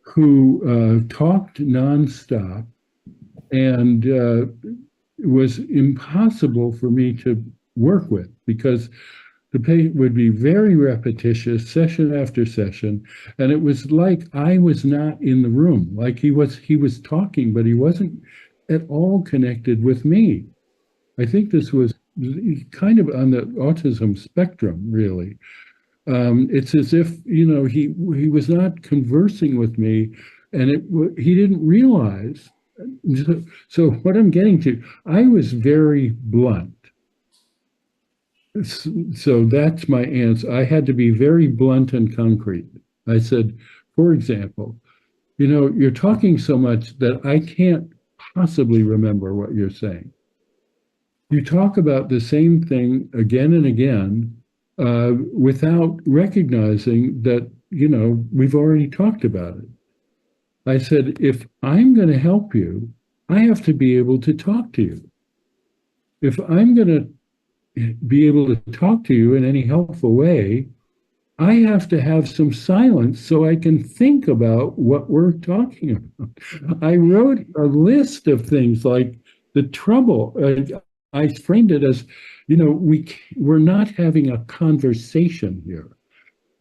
who talked nonstop, and it was impossible for me to work with, because the patient would be very repetitious session after session, and it was like I was not in the room. Like he was talking, but he wasn't at all connected with me. I think this was kind of on the autism spectrum, really. It's as if, you know, he was not conversing with me, and he didn't realize. So what I'm getting to, I was very blunt. So that's my answer. I had to be very blunt and concrete. I said, for example, you know, you're talking so much that I can't possibly remember what you're saying. You talk about the same thing again and again without recognizing that, you know, we've already talked about it. I said, if I'm going to help you, I have to be able to talk to you. If I'm going to be able to talk to you in any helpful way, I have to have some silence so I can think about what we're talking about. I wrote a list of things like the trouble. I framed it as, you know, we're not having a conversation here.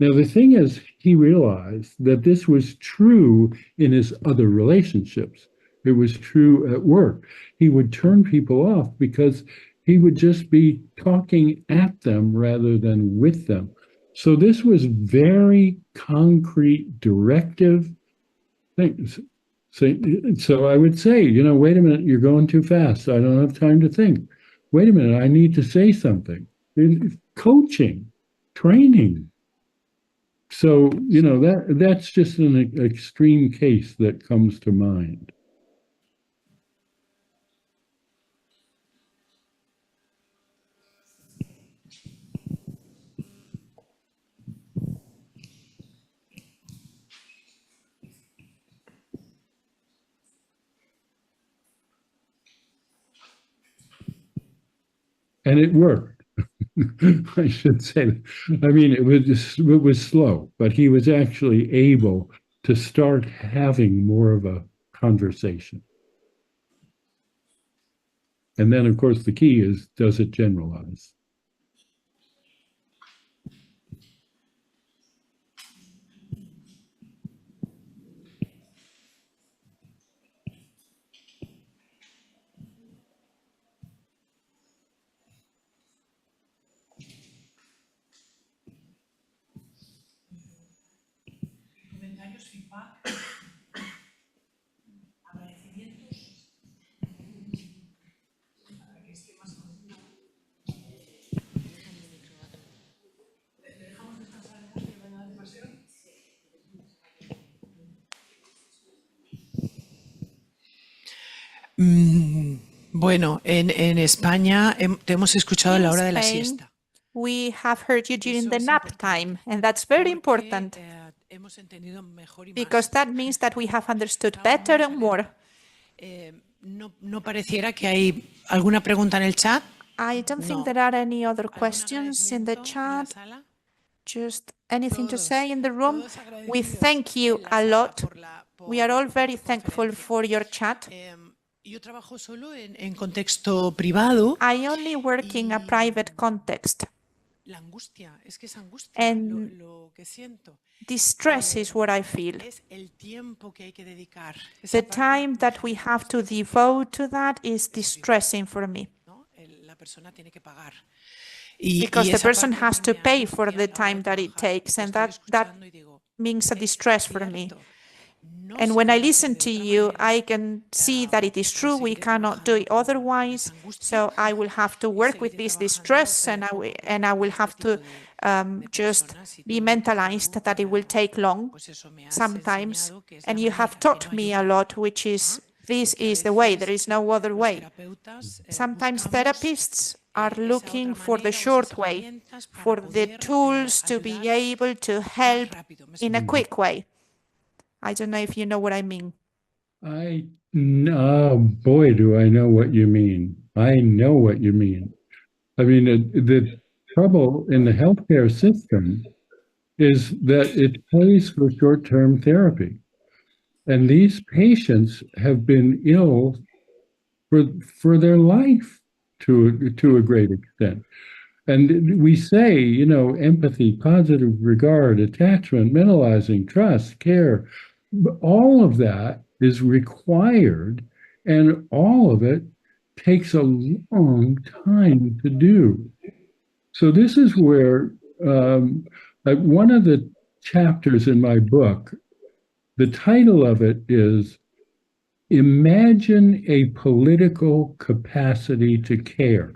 Now, the thing is, he realized that this was true in his other relationships. It was true at work. He would turn people off because he would just be talking at them rather than with them. So this was very concrete, directive things. So I would say, you know, wait a minute, you're going too fast. I don't have time to think. wait a minute, I need to say something. Coaching, training. So, that's just an extreme case that comes to mind. And it worked. I should say. I mean, it was slow, but he was actually able to start having more of a conversation. And then, of course, the key is, does it generalize? Bueno, en España te hemos escuchado a la hora de la Spain, siesta. we have heard you during the nap time, and that's very important Hemos entendido mejor y más. because that means that we have understood better and more. No pareciera que hay alguna pregunta en el chat. I don't think there are any other questions in the chat. Just anything to say in the room? We thank you a lot. We are all very thankful for your chat. Yo trabajo solo en contexto privado. I only work in a private context. La angustia, es que es angustia And lo que siento. distress is what I feel. Es el tiempo que hay que dedicar. The time that we have to devote to that is distressing for me. La persona tiene que pagar. Because the person has to pay for the time that it takes, and that means a distress for me. And when I listen to you, I can see that it is true. We cannot do it otherwise. So I will have to work with this distress, and I will have to just be mentalized that it will take long sometimes. And you have taught me a lot, which is this is the way. There is no other way. Sometimes therapists are looking for the short way, for the tools to be able to help in a quick way. I don't know if you know what I mean. Oh boy, do I know what you mean. I know what you mean. I mean, the trouble in the healthcare system is that it pays for short-term therapy. And these patients have been ill for their life to a great extent. And we say, empathy, positive regard, attachment, mentalizing, trust, care, all of that is required, and all of it takes a long time to do. So this is where one of the chapters in my book, the title of it is Imagine a Political Capacity to Care.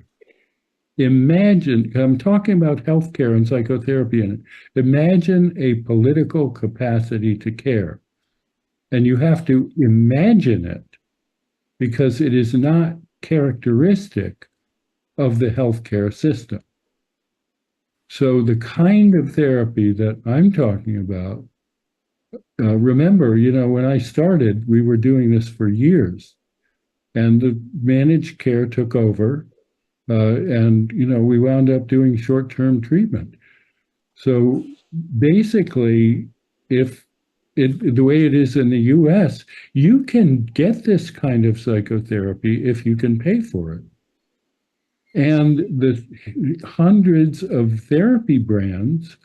Imagine, I'm talking about healthcare and psychotherapy in it. Imagine a political capacity to care. And you have to imagine it because it is not characteristic of the healthcare system. So the kind of therapy that I'm talking about, remember, when I started, we were doing this for years, and the managed care took over, and we wound up doing short-term treatment. So basically, the way it is in the US, you can get this kind of psychotherapy if you can pay for it. And the hundreds of therapy brands,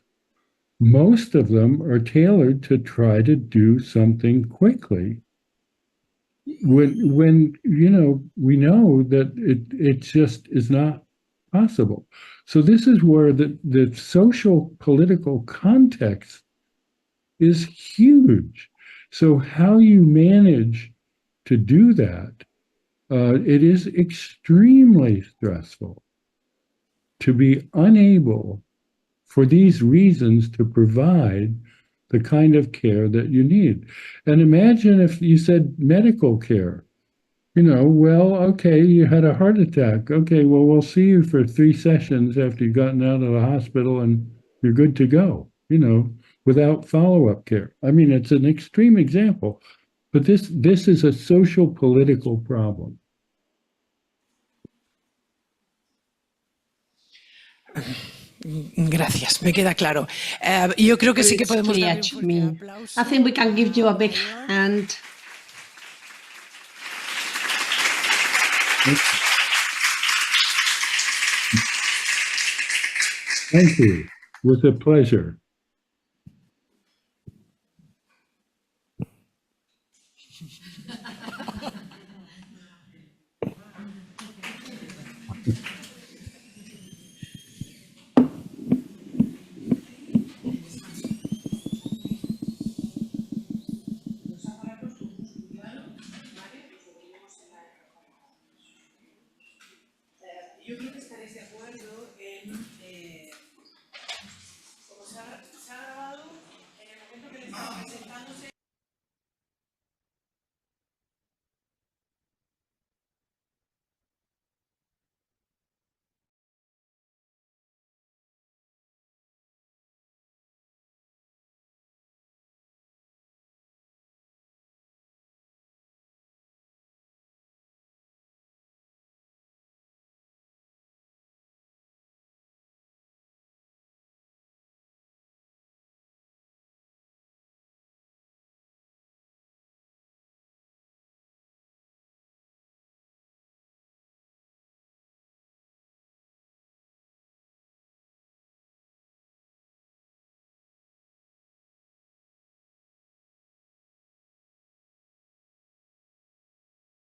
most of them are tailored to try to do something quickly. When we know that it just is not possible. So this is where the social political context is huge. So how you manage to do that it is extremely stressful to be unable, for these reasons, to provide the kind of care that you need. And imagine if you said medical care. Well, okay, you had a heart attack. Okay, well, we'll see you for 3 sessions after you've gotten out of the hospital and you're good to go, without follow-up care. I mean, it's an extreme example, but this is a social political problem. Gracias, me queda claro. Yo creo que sí que It's podemos clear darle un to fuerte me. aplauso. I think we can give you a big hand. Thank you. It was a pleasure. Yo creo que estaréis de acuerdo en, como se ha grabado, en el momento que le estaba presentándose.